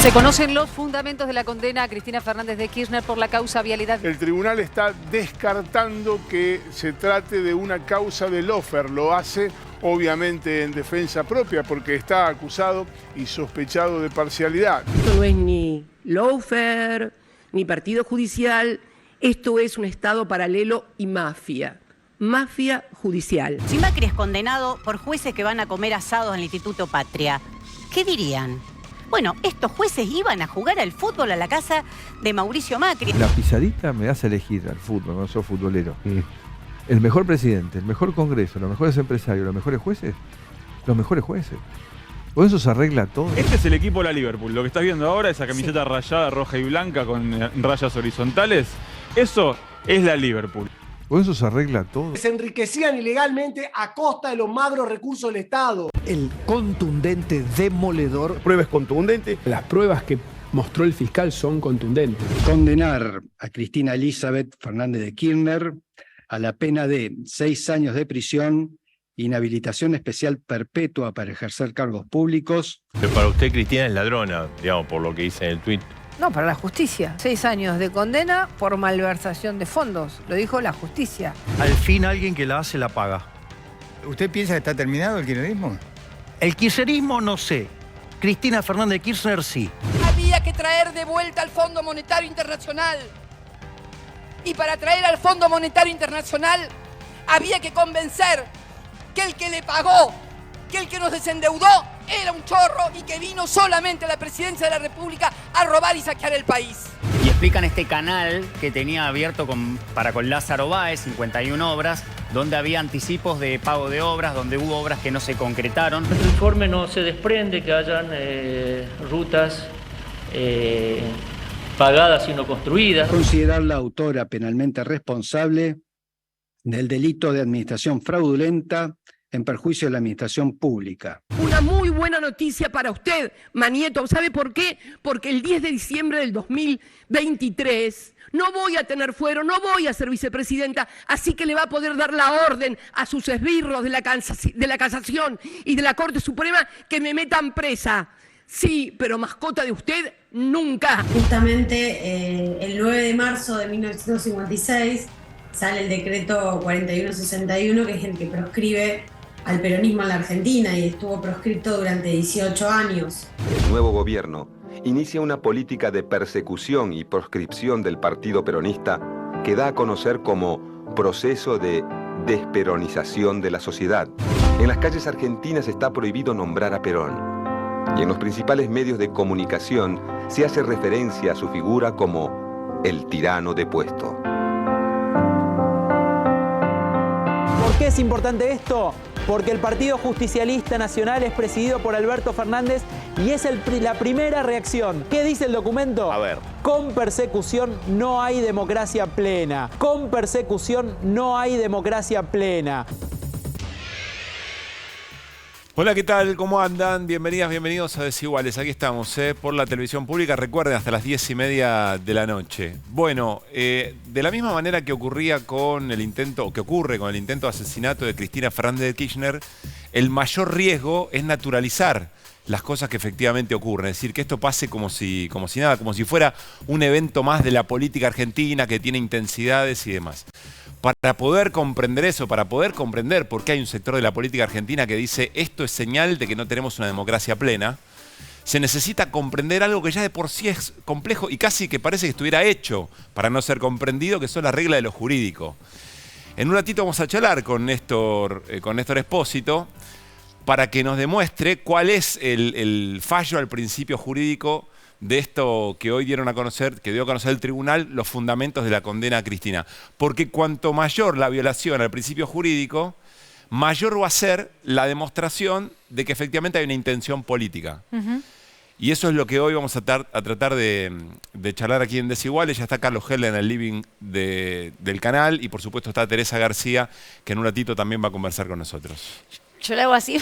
Se conocen los fundamentos de la condena a Cristina Fernández de Kirchner por la causa vialidad. El tribunal está descartando que se trate de una causa de lawfare. Lo hace obviamente en defensa propia porque está acusado y sospechado de parcialidad. Esto no es ni lawfare, ni partido judicial. Esto es un Estado paralelo y mafia. Mafia judicial. Si Macri es condenado por jueces que van a comer asados en el Instituto Patria, ¿qué dirían? Bueno, estos jueces iban a jugar al fútbol a la casa de Mauricio Macri. La pisadita me hace elegir al fútbol, no soy futbolero. El mejor presidente, el mejor congreso, los mejores empresarios, los mejores jueces. Por eso se arregla todo. Este es el equipo de la Liverpool. Lo que estás viendo ahora, esa camiseta rayada roja y blanca con rayas horizontales, eso es la Liverpool. Por eso se arregla todo. Se enriquecían ilegalmente a costa de los magros recursos del Estado. El contundente demoledor. Pruebas contundentes. Las pruebas que mostró el fiscal son contundentes. Condenar a Cristina Elizabeth Fernández de Kirchner a la pena de 6 años de prisión, inhabilitación especial perpetua para ejercer cargos públicos. Pero para usted Cristina es ladrona, digamos, por lo que dice en el tuit. No, para la justicia. 6 años de condena por malversación de fondos. Lo dijo la justicia. Al fin alguien que la hace la paga. ¿Usted piensa que está terminado el kirchnerismo? El kirchnerismo no sé. Cristina Fernández de Kirchner sí. Había que traer de vuelta al Fondo Monetario Internacional. Y para traer al Fondo Monetario Internacional había que convencer que el que le pagó, que el que nos desendeudó, era un chorro y que vino solamente a la presidencia de la República a robar y saquear el país. Y explican este canal que tenía abierto con Lázaro Báez, 51 obras, donde había anticipos de pago de obras, donde hubo obras que no se concretaron. En el informe no se desprende que hayan rutas pagadas y no construidas. Considerarla autora penalmente responsable del delito de administración fraudulenta en perjuicio de la administración pública. Una muy buena noticia para usted, Manieto. ¿Sabe por qué? Porque el 10 de diciembre del 2023 no voy a tener fuero, no voy a ser vicepresidenta, así que le va a poder dar la orden a sus esbirros de la Casación y de la Corte Suprema que me metan presa. Sí, pero mascota de usted, nunca. Justamente el 9 de marzo de 1956 sale el decreto 4161, que es el que proscribe al peronismo en la Argentina y estuvo proscripto durante 18 años. El nuevo gobierno inicia una política de persecución y proscripción del partido peronista que da a conocer como proceso de desperonización de la sociedad. En las calles argentinas está prohibido nombrar a Perón y en los principales medios de comunicación se hace referencia a su figura como el tirano depuesto. ¿Por qué es importante esto? Porque el Partido Justicialista Nacional es presidido por Alberto Fernández y es la primera reacción. ¿Qué dice el documento? A ver. Con persecución no hay democracia plena. Con persecución no hay democracia plena. Hola, ¿qué tal? ¿Cómo andan? Bienvenidas, bienvenidos a Desiguales. Aquí estamos, por la televisión pública. Recuerden, hasta las 10:30 de la noche. Bueno, de la misma manera que ocurre con el intento de asesinato de Cristina Fernández de Kirchner, el mayor riesgo es naturalizar las cosas que efectivamente ocurren. Es decir, que esto pase como si nada, como si fuera un evento más de la política argentina que tiene intensidades y demás. Para poder comprender eso, para poder comprender por qué hay un sector de la política argentina que dice esto es señal de que no tenemos una democracia plena, se necesita comprender algo que ya de por sí es complejo y casi que parece que estuviera hecho para no ser comprendido, que son las reglas de lo jurídico. En un ratito vamos a charlar con Néstor Espósito para que nos demuestre cuál es el fallo al principio jurídico de esto que hoy dieron a conocer, que dio a conocer el tribunal, los fundamentos de la condena a Cristina. Porque cuanto mayor la violación al principio jurídico, mayor va a ser la demostración de que efectivamente hay una intención política. Y eso es lo que hoy vamos a tratar de charlar aquí en Desiguales. Ya está Carlos Heller en el living del canal y por supuesto está Teresa García, que en un ratito también va a conversar con nosotros. Yo le hago así.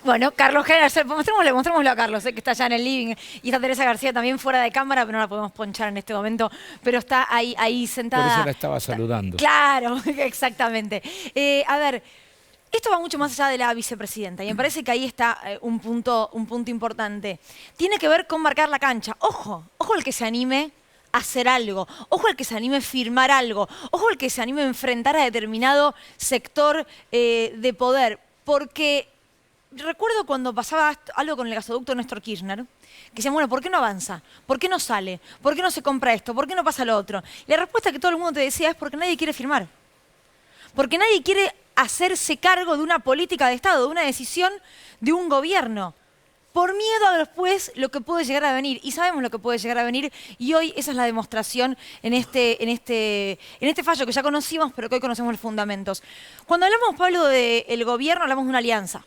Bueno, Carlos Heller, mostrémoslo a Carlos, que está allá en el living. Y está Teresa García también fuera de cámara, pero no la podemos ponchar en este momento. Pero está ahí sentada. Por eso la estaba saludando. Claro, exactamente. A ver, Esto va mucho más allá de la vicepresidenta y me parece que ahí está un punto importante. Tiene que ver con marcar la cancha. Ojo el que se anime a hacer algo. Ojo el que se anime a firmar algo. Ojo el que se anime a enfrentar a determinado sector de poder. Porque recuerdo cuando pasaba algo con el gasoducto Néstor Kirchner, que decían, bueno, ¿por qué no avanza? ¿Por qué no sale? ¿Por qué no se compra esto? ¿Por qué no pasa lo otro? Y la respuesta que todo el mundo te decía es porque nadie quiere firmar. Porque nadie quiere hacerse cargo de una política de Estado, de una decisión de un gobierno. Por miedo a después lo que puede llegar a venir. Y sabemos lo que puede llegar a venir. Y hoy esa es la demostración en este fallo que ya conocimos, pero que hoy conocemos los fundamentos. Cuando hablamos, Pablo, del gobierno, hablamos de una alianza.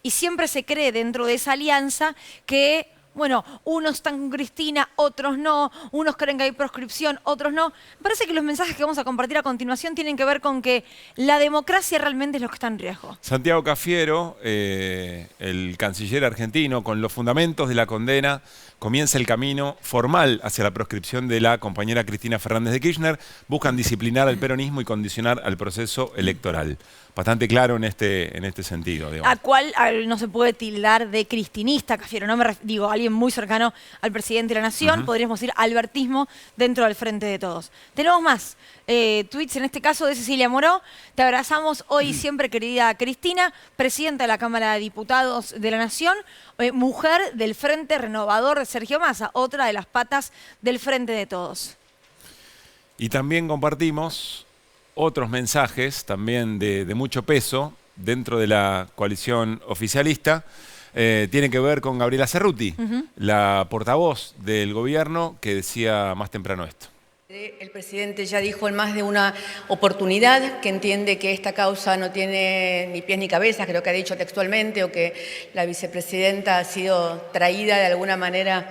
Y siempre se cree dentro de esa alianza que, bueno, unos están con Cristina, otros no, unos creen que hay proscripción, otros no. Me parece que los mensajes que vamos a compartir a continuación tienen que ver con que la democracia realmente es lo que está en riesgo. Santiago Cafiero, el canciller argentino, con los fundamentos de la condena, comienza el camino formal hacia la proscripción de la compañera Cristina Fernández de Kirchner. Buscan disciplinar al peronismo y condicionar al proceso electoral. Bastante claro en este sentido, digamos. A cual no se puede tildar de cristinista, Cafiero, no me digo alguien muy cercano al presidente de la Nación, podríamos decir albertismo dentro del Frente de Todos. Tenemos más tweets, en este caso de Cecilia Moró. Te abrazamos hoy y siempre, querida Cristina, presidenta de la Cámara de Diputados de la Nación, mujer del Frente Renovador de Sergio Massa, otra de las patas del Frente de Todos. Y también compartimos otros mensajes también de mucho peso dentro de la coalición oficialista. Tiene que ver con Gabriela Cerruti, la portavoz del gobierno, que decía más temprano esto. El presidente ya dijo en más de una oportunidad que entiende que esta causa no tiene ni pies ni cabeza, creo que ha dicho textualmente, o que la vicepresidenta ha sido traída de alguna manera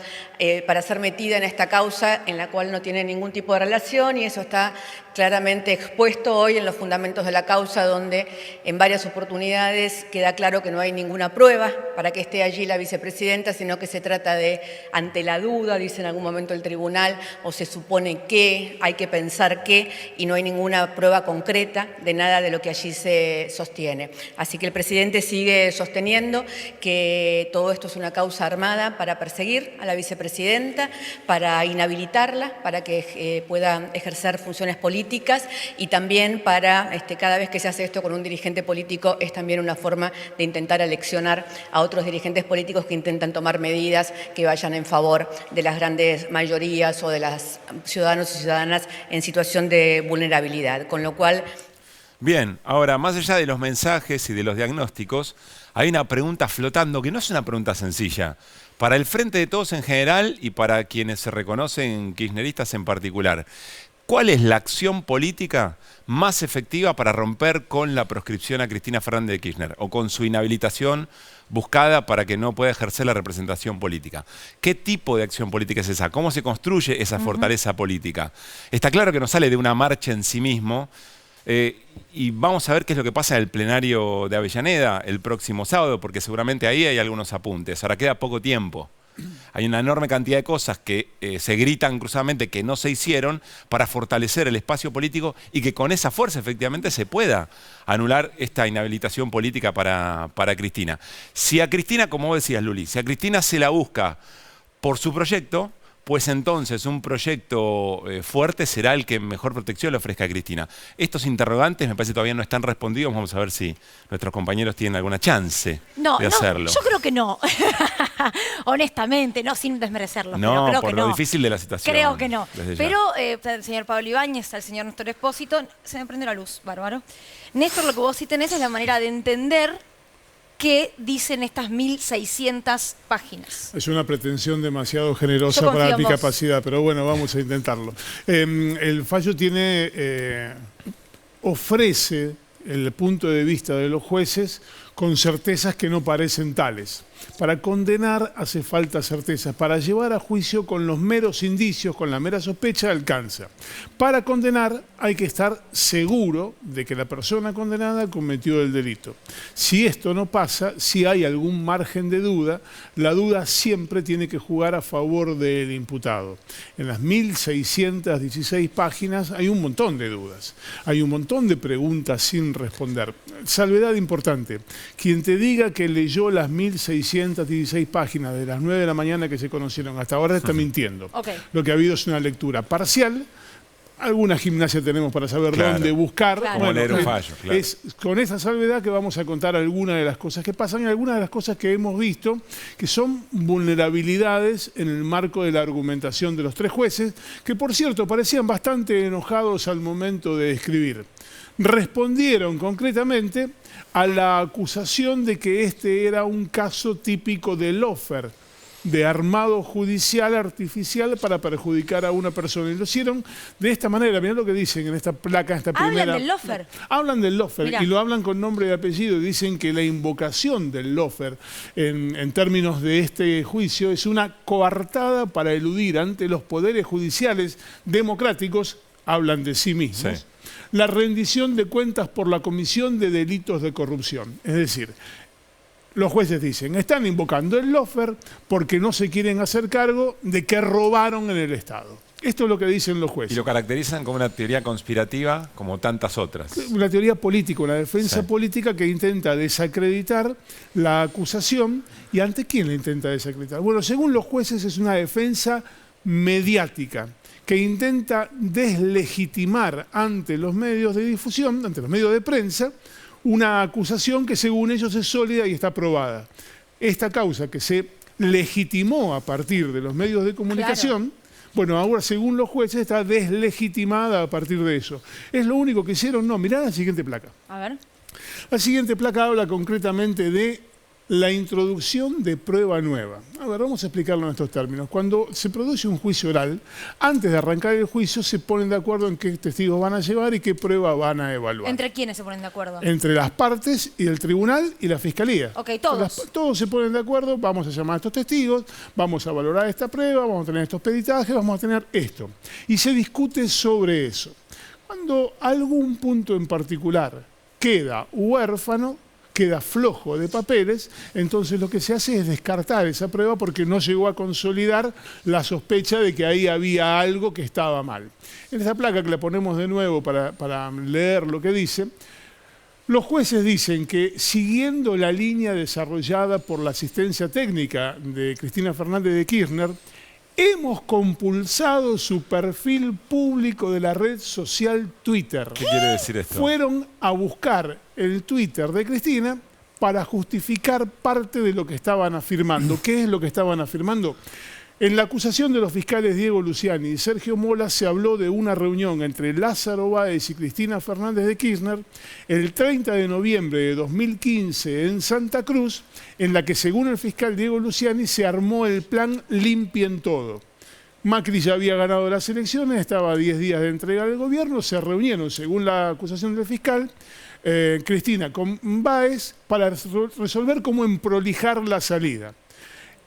para ser metida en esta causa en la cual no tiene ningún tipo de relación, y eso está claramente expuesto hoy en los fundamentos de la causa, donde en varias oportunidades queda claro que no hay ninguna prueba para que esté allí la vicepresidenta, sino que se trata de, ante la duda, dice en algún momento el tribunal, o se supone que, hay que pensar que, y no hay ninguna prueba concreta de nada de lo que allí se sostiene. Así que el presidente sigue sosteniendo que todo esto es una causa armada para perseguir a la vicepresidenta, para inhabilitarla, para que pueda ejercer funciones políticas, y también para, cada vez que se hace esto con un dirigente político, es también una forma de intentar aleccionar a otros dirigentes políticos que intentan tomar medidas que vayan en favor de las grandes mayorías o de los ciudadanos y ciudadanas en situación de vulnerabilidad. Con lo cual... Bien, ahora, más allá de los mensajes y de los diagnósticos, hay una pregunta flotando que no es una pregunta sencilla. Para el Frente de Todos en general y para quienes se reconocen kirchneristas en particular, ¿cuál es la acción política más efectiva para romper con la proscripción a Cristina Fernández de Kirchner o con su inhabilitación buscada para que no pueda ejercer la representación política? ¿Qué tipo de acción política es esa? ¿Cómo se construye esa fortaleza política? Está claro que no sale de una marcha en sí mismo, y vamos a ver qué es lo que pasa en el plenario de Avellaneda el próximo sábado, porque seguramente ahí hay algunos apuntes. Ahora queda poco tiempo. Hay una enorme cantidad de cosas que se gritan cruzadamente que no se hicieron para fortalecer el espacio político y que con esa fuerza efectivamente se pueda anular esta inhabilitación política para Cristina. Si a Cristina, como vos decías, Luli, si a Cristina se la busca por su proyecto, pues entonces un proyecto fuerte será el que mejor protección le ofrezca a Cristina. Estos interrogantes me parece que todavía no están respondidos. Vamos a ver si nuestros compañeros tienen alguna chance de hacerlo. Yo creo que no. Honestamente, no sin desmerecerlo. No, pero creo por que lo no. Difícil de la situación. Creo que no. Pero está el señor Pablo Ibáñez, está el señor Néstor Espósito. Se me prende la luz, bárbaro. Néstor, lo que vos sí tenés es la manera de entender qué dicen estas 1.600 páginas. Es una pretensión demasiado generosa para mi capacidad, pero bueno, vamos a intentarlo. El fallo ofrece el punto de vista de los jueces con certezas que no parecen tales. Para condenar hace falta certeza. Para llevar a juicio con los meros indicios, con la mera sospecha, alcanza. Para condenar hay que estar seguro de que la persona condenada cometió el delito. Si esto no pasa, si hay algún margen de duda, la duda siempre tiene que jugar a favor del imputado. En las 1616 páginas hay un montón de dudas, hay un montón de preguntas sin responder. Salvedad importante, quien te diga que leyó las 1616 páginas de las 9 de la mañana que se conocieron hasta ahora está mintiendo. Lo que ha habido es una lectura parcial. Alguna gimnasia tenemos para saber dónde buscar. Como leer un fallo, claro. Es con esa salvedad que vamos a contar algunas de las cosas que pasan y algunas de las cosas que hemos visto que son vulnerabilidades en el marco de la argumentación de los tres jueces, que por cierto parecían bastante enojados al momento de escribir. Respondieron concretamente a la acusación de que este era un caso típico de lawfare, de armado judicial artificial para perjudicar a una persona. Y lo hicieron de esta manera. Mirá lo que dicen en esta placa, esta primera. Hablan del lawfare. Hablan del lawfare y lo hablan con nombre y apellido. Y dicen que la invocación del lawfare en términos de este juicio es una coartada para eludir ante los poderes judiciales democráticos, hablan de sí mismos, la rendición de cuentas por la comisión de delitos de corrupción. Es decir, los jueces dicen, están invocando el lawfare porque no se quieren hacer cargo de que robaron en el Estado. Esto es lo que dicen los jueces. Y lo caracterizan como una teoría conspirativa como tantas otras. Una teoría política, una defensa política que intenta desacreditar la acusación. ¿Y ante quién la intenta desacreditar? Bueno, según los jueces es una defensa mediática que intenta deslegitimar ante los medios de difusión, ante los medios de prensa, una acusación que según ellos es sólida y está probada. Esta causa que se legitimó a partir de los medios de comunicación, bueno, ahora según los jueces está deslegitimada a partir de eso. ¿Es lo único que hicieron? No, mirá la siguiente placa. A ver. La siguiente placa habla concretamente de la introducción de prueba nueva. A ver, vamos a explicarlo en estos términos. Cuando se produce un juicio oral, antes de arrancar el juicio se ponen de acuerdo en qué testigos van a llevar y qué prueba van a evaluar. ¿Entre quiénes se ponen de acuerdo? Entre las partes y el tribunal y la fiscalía. Ok, todos. Todos se ponen de acuerdo, vamos a llamar a estos testigos, vamos a valorar esta prueba, vamos a tener estos peritajes, vamos a tener esto. Y se discute sobre eso. Cuando algún punto en particular queda huérfano, queda flojo de papeles, entonces lo que se hace es descartar esa prueba porque no llegó a consolidar la sospecha de que ahí había algo que estaba mal. En esta placa que la ponemos de nuevo para leer lo que dice, los jueces dicen que siguiendo la línea desarrollada por la asistencia técnica de Cristina Fernández de Kirchner, hemos compulsado su perfil público de la red social Twitter. ¿Qué quiere decir esto? Fueron a buscar el Twitter de Cristina para justificar parte de lo que estaban afirmando. ¿Qué es lo que estaban afirmando? En la acusación de los fiscales Diego Luciani y Sergio Mola se habló de una reunión entre Lázaro Báez y Cristina Fernández de Kirchner el 30 de noviembre de 2015 en Santa Cruz, en la que según el fiscal Diego Luciani se armó el plan Limpien Todo. Macri ya había ganado las elecciones, estaba a 10 días de entregar el gobierno, se reunieron según la acusación del fiscal Cristina con Báez para resolver cómo emprolijar la salida.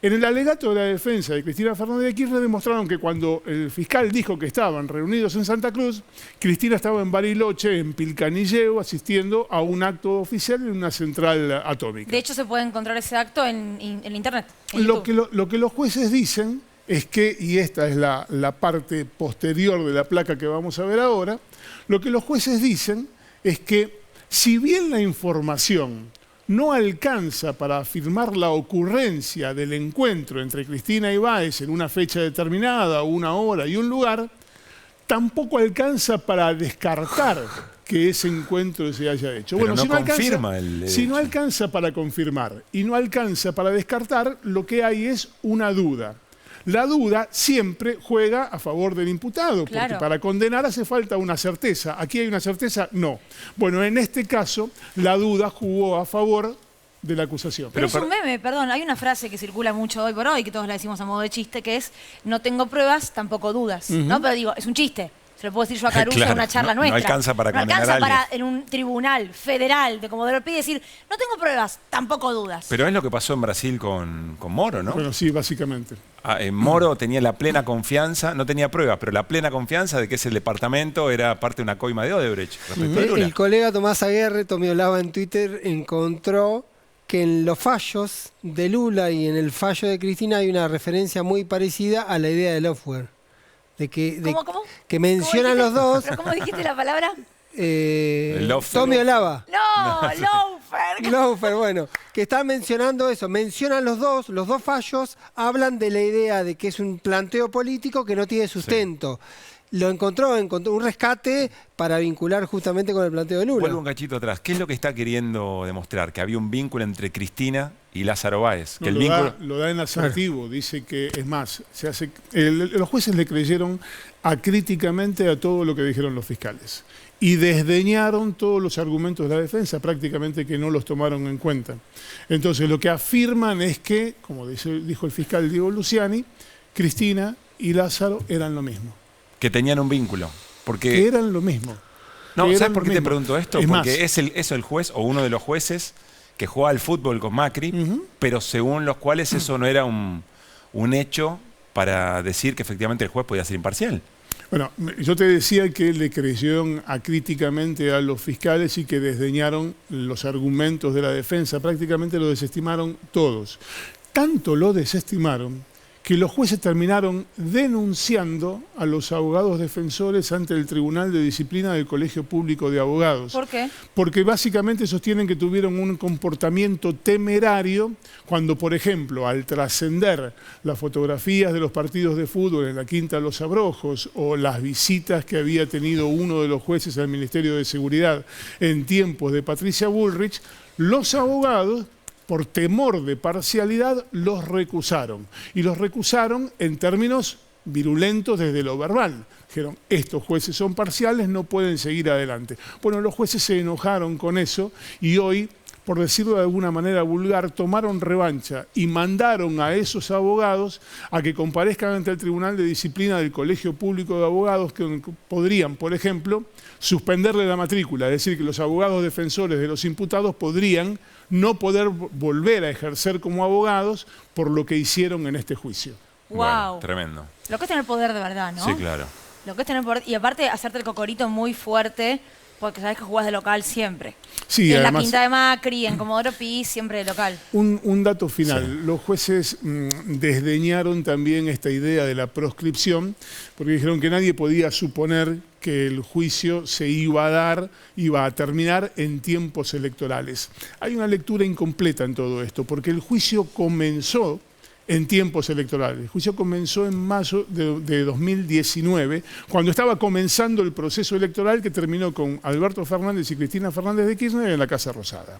En el alegato de la defensa de Cristina Fernández de Kirchner demostraron que cuando el fiscal dijo que estaban reunidos en Santa Cruz, Cristina estaba en Bariloche, en Pilcanilleo, asistiendo a un acto oficial en una central atómica. De hecho, se puede encontrar ese acto en internet. Lo que los jueces dicen es que, y esta es la parte posterior de la placa que vamos a ver ahora, lo que los jueces dicen es que si bien la información no alcanza para afirmar la ocurrencia del encuentro entre Cristina y Báez en una fecha determinada, una hora y un lugar, tampoco alcanza para descartar que ese encuentro se haya hecho. Pero bueno, si no el alcanza para confirmar y no alcanza para descartar, lo que hay es una duda. La duda siempre juega a favor del imputado, porque para condenar hace falta una certeza. ¿Aquí hay una certeza? No. Bueno, en este caso, la duda jugó a favor de la acusación. Pero es un meme, perdón. Hay una frase que circula mucho hoy por hoy, que todos la decimos a modo de chiste, que es, no tengo pruebas, tampoco dudas. ¿No? Pero digo, es un chiste. Se lo puedo decir yo a Caruso en una charla nuestra. No alcanza para condenar alcanza a alguien. para en un tribunal federal de Comodoro Pi decir, no tengo pruebas, tampoco dudas. Pero es lo que pasó en Brasil con Moro, ¿no? Bueno, sí, básicamente. Moro tenía la plena confianza, no tenía pruebas, pero la plena confianza de que ese departamento era parte de una coima de Odebrecht respecto de Lula. El colega Tomás Aguirre, Tomiolava en Twitter, encontró que en los fallos de Lula y en el fallo de Cristina hay una referencia muy parecida a la idea de Loeffler. ¿Cómo? Que mencionan los dos. ¿Pero cómo dijiste la palabra? Tomiolava. No, Loeffler. Loeffler, bueno, que está mencionando eso. Mencionan los dos fallos hablan de la idea de que es un planteo político que no tiene sustento. Sí. Lo encontró un rescate para vincular justamente con el planteo de Lula. Vuelvo un cachito atrás. ¿Qué es lo que está queriendo demostrar? Que había un vínculo entre Cristina y Lázaro Báez. Que Lo da en asertivo. Dice que, es más, los jueces le creyeron acríticamente a todo lo que dijeron los fiscales. Y desdeñaron todos los argumentos de la defensa, prácticamente que no los tomaron en cuenta. Entonces, lo que afirman es que, como dijo el fiscal Diego Luciani, Cristina y Lázaro eran lo mismo. Que tenían un vínculo. Que eran lo mismo. No, ¿sabes por qué te pregunto esto? Porque es el juez o uno de los jueces que jugaba al fútbol con Macri, pero según los cuales eso no era un hecho para decir que efectivamente el juez podía ser imparcial. Bueno, yo te decía que le creyeron acríticamente a los fiscales y que desdeñaron los argumentos de la defensa, prácticamente lo desestimaron todos. Tanto lo desestimaron que los jueces terminaron denunciando a los abogados defensores ante el Tribunal de Disciplina del Colegio Público de Abogados. ¿Por qué? Porque básicamente sostienen que tuvieron un comportamiento temerario cuando, por ejemplo, al trascender las fotografías de los partidos de fútbol en la Quinta de los Abrojos o las visitas que había tenido uno de los jueces al Ministerio de Seguridad en tiempos de Patricia Bullrich, los abogados, por temor de parcialidad, los recusaron. Y los recusaron en términos virulentos desde lo verbal. Dijeron, estos jueces son parciales, no pueden seguir adelante. Bueno, los jueces se enojaron con eso y hoy, por decirlo de alguna manera vulgar, tomaron revancha y mandaron a esos abogados a que comparezcan ante el Tribunal de Disciplina del Colegio Público de Abogados, que podrían, por ejemplo, suspenderle la matrícula, es decir, que los abogados defensores de los imputados podrían no poder volver a ejercer como abogados por lo que hicieron en este juicio. Wow. Bueno, tremendo. Lo que es tener poder de verdad, ¿no? Sí, claro. Lo que es tener poder, y aparte hacerte el cocorito muy fuerte, porque sabés que jugás de local siempre. Sí, en además, la Quinta de Macri, en Comodoro Pi, siempre de local. Un dato final. Sí. Los jueces desdeñaron también esta idea de la proscripción, porque dijeron que nadie podía suponer que el juicio se iba a terminar en tiempos electorales. Hay una lectura incompleta en todo esto, porque el juicio comenzó en tiempos electorales. El juicio comenzó en mayo de 2019, cuando estaba comenzando el proceso electoral que terminó con Alberto Fernández y Cristina Fernández de Kirchner en la Casa Rosada.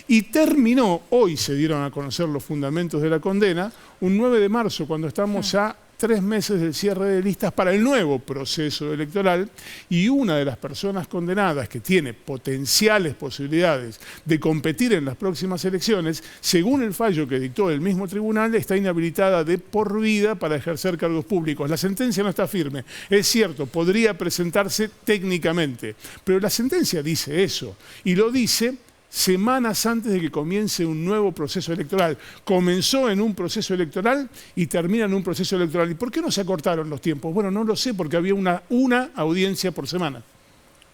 Y terminó, hoy se dieron a conocer los fundamentos de la condena, un 9 de marzo, cuando estamos a 3 meses del cierre de listas para el nuevo proceso electoral, y una de las personas condenadas que tiene potenciales posibilidades de competir en las próximas elecciones, según el fallo que dictó el mismo tribunal, está inhabilitada de por vida para ejercer cargos públicos. La sentencia no está firme. Es cierto, podría presentarse técnicamente, pero la sentencia dice eso, y lo dice semanas antes de que comience un nuevo proceso electoral. Comenzó en un proceso electoral y termina en un proceso electoral. ¿Y por qué no se acortaron los tiempos? Bueno, no lo sé, porque había una audiencia por semana.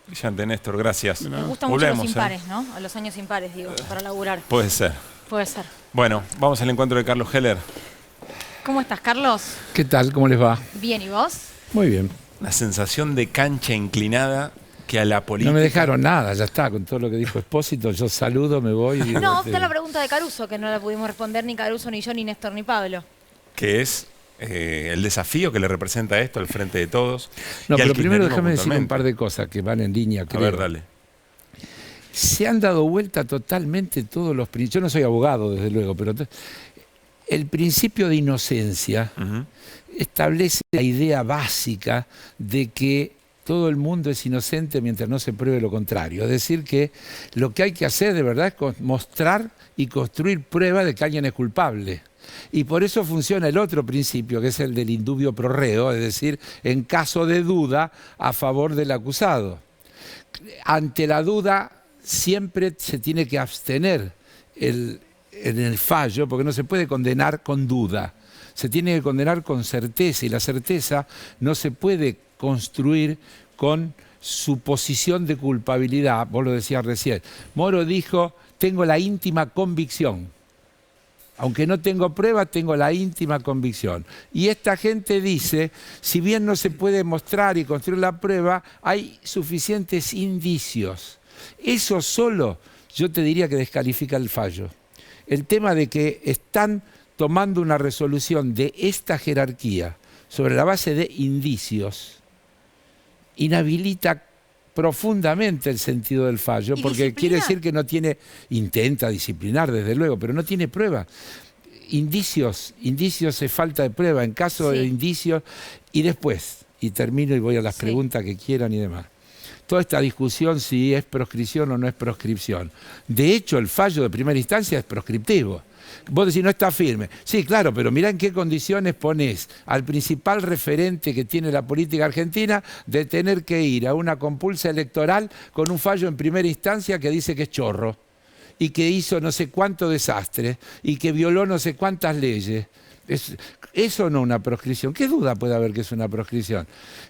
Brillante, Néstor, gracias. Me gustan mucho los impares, ¿no? A los años impares, digo, para laburar. Puede ser. Puede ser. Bueno, vamos al encuentro de Carlos Heller. ¿Cómo estás, Carlos? ¿Qué tal? ¿Cómo les va? Bien, ¿y vos? Muy bien. La sensación de cancha inclinada que a la política... No me dejaron nada, ya está, con todo lo que dijo Espósito, yo saludo, me voy... Y no, está la pregunta de Caruso, que no la pudimos responder ni Caruso, ni yo, ni Néstor, ni Pablo. Que es el desafío que le representa esto al frente de todos. No, pero primero déjame decir un par de cosas que van en línea, creo. A ver, dale. Se han dado vuelta totalmente todos los principios. Yo no soy abogado, desde luego, pero el principio de inocencia establece la idea básica de que todo el mundo es inocente mientras no se pruebe lo contrario. Es decir, que lo que hay que hacer de verdad es mostrar y construir pruebas de que alguien es culpable. Y por eso funciona el otro principio, que es el del indubio pro reo, es decir, en caso de duda, a favor del acusado. Ante la duda, siempre se tiene que abstener en el fallo, porque no se puede condenar con duda. Se tiene que condenar con certeza, y la certeza no se puede construir con suposición de culpabilidad. Vos lo decías recién. Moro dijo, tengo la íntima convicción. Aunque no tengo prueba, tengo la íntima convicción. Y esta gente dice, si bien no se puede mostrar y construir la prueba, hay suficientes indicios. Eso solo, yo te diría que descalifica el fallo. El tema de que están tomando una resolución de esta jerarquía sobre la base de indicios, inhabilita profundamente el sentido del fallo, porque quiere decir que no tiene, intenta disciplinar desde luego, pero no tiene prueba. Indicios es falta de prueba, en caso de indicios, y después, y termino y voy a las preguntas que quieran y demás. Toda esta discusión si es proscripción o no es proscripción. De hecho, el fallo de primera instancia es proscriptivo. Vos decís, no está firme. Sí, claro, pero mirá en qué condiciones ponés al principal referente que tiene la política argentina de tener que ir a una compulsa electoral con un fallo en primera instancia que dice que es chorro y que hizo no sé cuánto desastre y que violó no sé cuántas leyes. Eso no es una proscripción. ¿Qué duda puede haber que es una proscripción?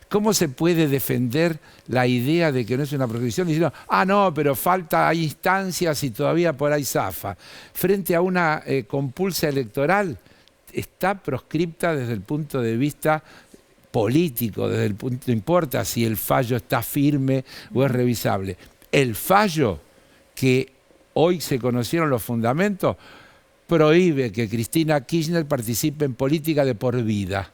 ¿Cómo se puede defender la idea de que no es una proscripción diciendo, no, pero hay instancias y todavía por ahí zafa? Frente a una compulsa electoral, está proscripta desde el punto de vista político, desde el punto, no importa si el fallo está firme o es revisable. El fallo que hoy se conocieron los fundamentos prohíbe que Cristina Kirchner participe en política de por vida.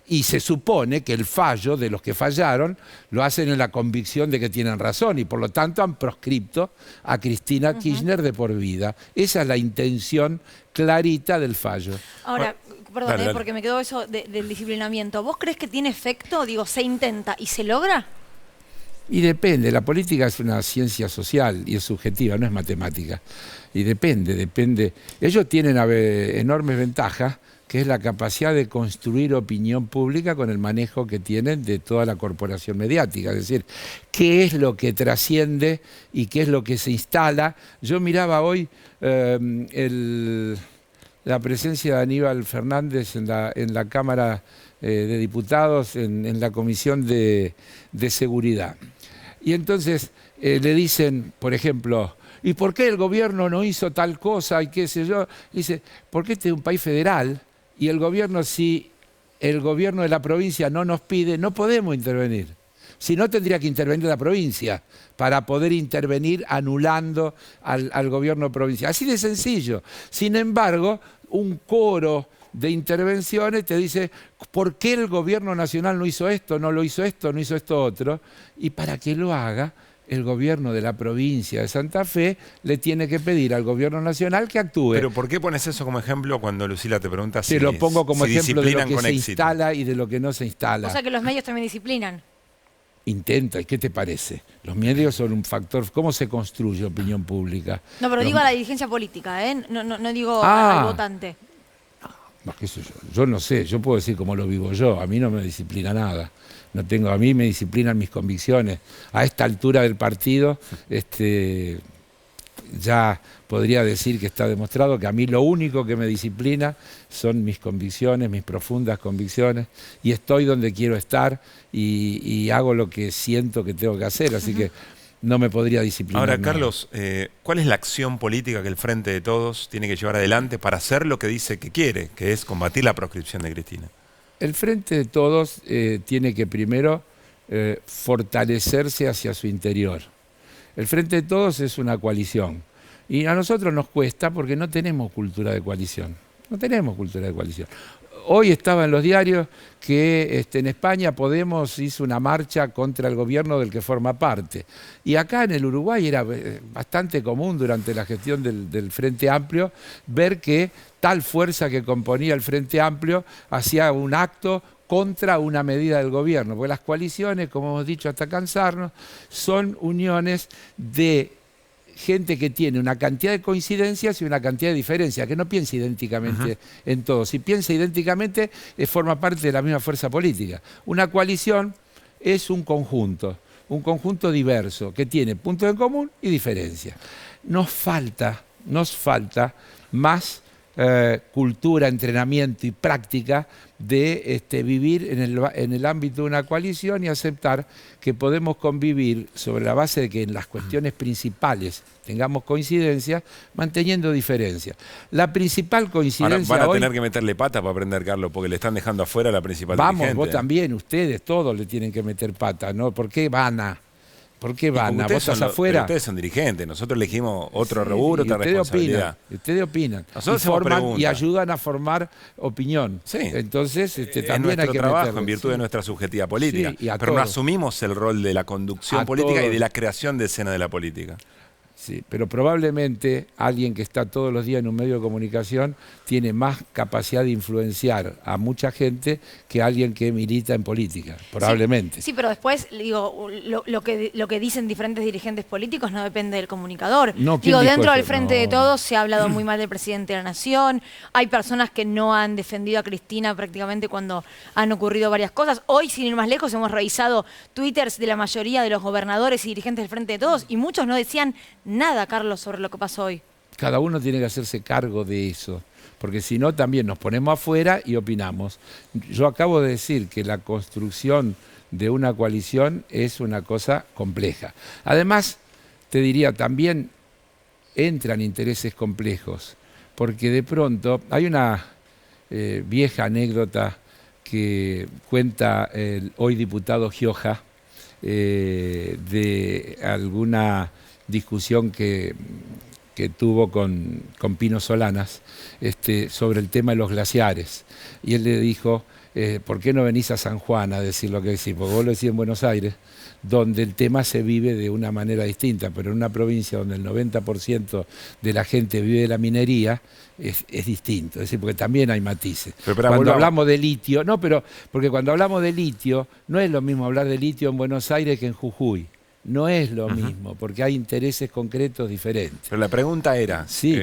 Y se supone que el fallo de los que fallaron lo hacen en la convicción de que tienen razón y por lo tanto han proscripto a Cristina Kirchner de por vida. Esa es la intención clarita del fallo. Ahora, perdón, porque me quedó eso del disciplinamiento. ¿Vos crees que tiene efecto? Digo, ¿se intenta y se logra? Y depende, la política es una ciencia social y es subjetiva, no es matemática. Y depende. Ellos tienen enormes ventajas, que es la capacidad de construir opinión pública con el manejo que tienen de toda la corporación mediática. Es decir, qué es lo que trasciende y qué es lo que se instala. Yo miraba hoy la presencia de Aníbal Fernández en la Cámara de Diputados, en la Comisión de Seguridad. Y entonces le dicen, por ejemplo, ¿y por qué el gobierno no hizo tal cosa y qué sé yo? Dice, porque este es un país federal y el gobierno, si el gobierno de la provincia no nos pide, no podemos intervenir. Si no, tendría que intervenir la provincia para poder intervenir anulando al gobierno provincial. Así de sencillo. Sin embargo, un coro de intervenciones te dice, ¿por qué el gobierno nacional no hizo esto, no lo hizo esto, no hizo esto otro? Y para que lo haga, el gobierno de la provincia de Santa Fe le tiene que pedir al gobierno nacional que actúe. Pero ¿por qué pones eso como ejemplo cuando Lucila te pregunta si te lo pongo como ejemplo de lo que se éxito? Instala y de lo que no se instala. O sea que los medios también disciplinan. Intenta, ¿y qué te parece? Los medios son un factor. ¿Cómo se construye opinión pública? No, pero digo a la dirigencia política, ¿eh? No digo al votante. ¿Qué sé yo no sé, yo puedo decir cómo lo vivo yo, a mí no me disciplina nada. A mí me disciplinan mis convicciones. A esta altura del partido, ya podría decir que está demostrado que a mí lo único que me disciplina son mis convicciones, mis profundas convicciones, y estoy donde quiero estar y hago lo que siento que tengo que hacer, así que no me podría disciplinar. Ahora, Carlos, ¿cuál es la acción política que el Frente de Todos tiene que llevar adelante para hacer lo que dice que quiere, que es combatir la proscripción de Cristina? El Frente de Todos tiene que primero fortalecerse hacia su interior. El Frente de Todos es una coalición y a nosotros nos cuesta porque no tenemos cultura de coalición. No tenemos cultura de coalición. Hoy estaba en los diarios que en España Podemos hizo una marcha contra el gobierno del que forma parte. Y acá en el Uruguay era bastante común durante la gestión del Frente Amplio ver que tal fuerza que componía el Frente Amplio hacía un acto contra una medida del gobierno. Porque las coaliciones, como hemos dicho hasta cansarnos, son uniones de gente que tiene una cantidad de coincidencias y una cantidad de diferencias, que no piensa idénticamente en todo. Si piensa idénticamente, forma parte de la misma fuerza política. Una coalición es un conjunto diverso, que tiene puntos en común y diferencias. Nos falta más cultura, entrenamiento y práctica de vivir en el ámbito de una coalición y aceptar que podemos convivir sobre la base de que en las cuestiones principales tengamos coincidencias, manteniendo diferencias. La principal coincidencia Van a hoy, tener que meterle pata para aprender, Carlos, porque le están dejando afuera la principal vamos, dirigente. vos también, ustedes, todos le tienen que meter pata, ¿no? ¿Por qué van a? ¿Por qué van a? ¿Vos estás afuera? Ustedes son dirigentes, nosotros elegimos otro rubro, otra responsabilidad. Ustedes opinan. Nosotros forman y ayudan a formar opinión. Sí. Entonces, nuestro también hay que trabajo meterle, en virtud de nuestra subjetividad política. Sí, pero no asumimos el rol de la conducción política y de la creación de escena de la política. Sí, pero probablemente alguien que está todos los días en un medio de comunicación tiene más capacidad de influenciar a mucha gente que alguien que milita en política, probablemente. Sí, pero después, digo, lo que dicen diferentes dirigentes políticos no depende del comunicador. No, digo, dentro eso? del Frente de Todos se ha hablado muy mal del presidente de la Nación, hay personas que no han defendido a Cristina prácticamente cuando han ocurrido varias cosas. Hoy, sin ir más lejos, hemos revisado twitters de la mayoría de los gobernadores y dirigentes del Frente de Todos y muchos no decían nada, Carlos, sobre lo que pasó hoy. Cada uno tiene que hacerse cargo de eso, porque si no también nos ponemos afuera y opinamos. Yo acabo de decir que la construcción de una coalición es una cosa compleja. Además, te diría, también entran intereses complejos, porque de pronto hay una vieja anécdota que cuenta el hoy diputado Gioja de alguna discusión que tuvo con Pino Solanas sobre el tema de los glaciares. Y él le dijo, ¿por qué no venís a San Juan a decir lo que decís? Porque vos lo decís en Buenos Aires, donde el tema se vive de una manera distinta, pero en una provincia donde el 90% de la gente vive de la minería, es distinto. Es decir, porque también hay matices. Cuando hablamos de litio, porque cuando hablamos de litio, no es lo mismo hablar de litio en Buenos Aires que en Jujuy. No es lo mismo, porque hay intereses concretos diferentes. Pero la pregunta era... Sí,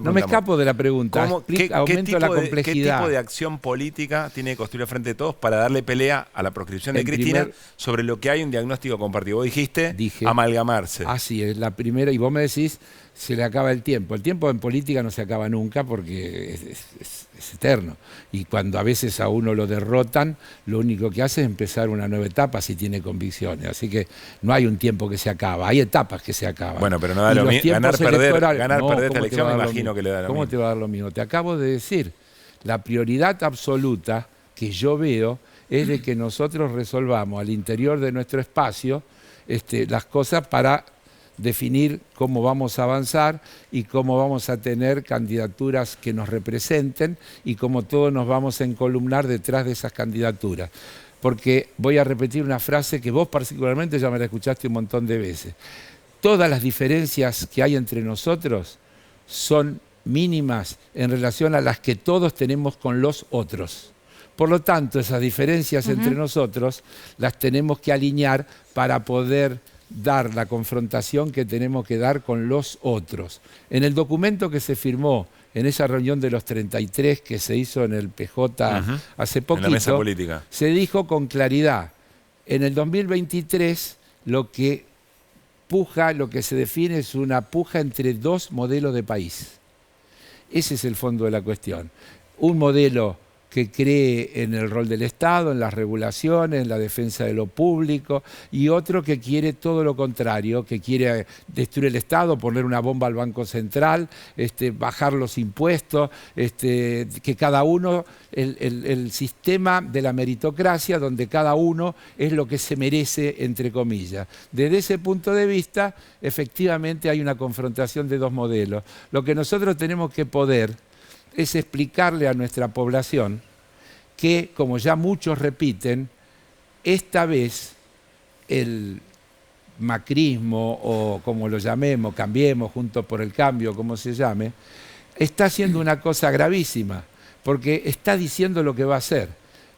no me escapo de la pregunta. Aumento la complejidad. ¿Qué tipo de acción política tiene que construir el Frente de Todos para darle pelea a la proscripción de Cristina sobre lo que hay un diagnóstico compartido? Vos dije, amalgamarse. Así es, la primera, y vos me decís, se le acaba el tiempo. El tiempo en política no se acaba nunca porque es eterno. Y cuando a veces a uno lo derrotan, lo único que hace es empezar una nueva etapa si tiene convicciones. Así que no hay un tiempo que se acaba, hay etapas que se acaban. Bueno, pero no da lo mismo. Ganar, perder esta elección me imagino que le da lo mismo. ¿Cómo te va a dar lo mismo? Te acabo de decir, la prioridad absoluta que yo veo es de que nosotros resolvamos al interior de nuestro espacio las cosas para definir cómo vamos a avanzar y cómo vamos a tener candidaturas que nos representen y cómo todos nos vamos a encolumnar detrás de esas candidaturas. Porque voy a repetir una frase que vos particularmente ya me la escuchaste un montón de veces. Todas las diferencias que hay entre nosotros son mínimas en relación a las que todos tenemos con los otros. Por lo tanto, esas diferencias entre nosotros las tenemos que alinear para poder dar la confrontación que tenemos que dar con los otros. En el documento que se firmó en esa reunión de los 33 que se hizo en el PJ hace poquito, en la mesa política, se dijo con claridad, en el 2023 lo que se define es una puja entre dos modelos de país. Ese es el fondo de la cuestión. Un modelo que cree en el rol del Estado, en las regulaciones, en la defensa de lo público, y otro que quiere todo lo contrario, que quiere destruir el Estado, poner una bomba al Banco Central, bajar los impuestos, que cada uno, el sistema de la meritocracia, donde cada uno es lo que se merece, entre comillas. Desde ese punto de vista, efectivamente hay una confrontación de dos modelos. Lo que nosotros tenemos que poder es explicarle a nuestra población que, como ya muchos repiten, esta vez el macrismo, o como lo llamemos, Cambiemos, Juntos por el Cambio, como se llame, está haciendo una cosa gravísima, porque está diciendo lo que va a hacer.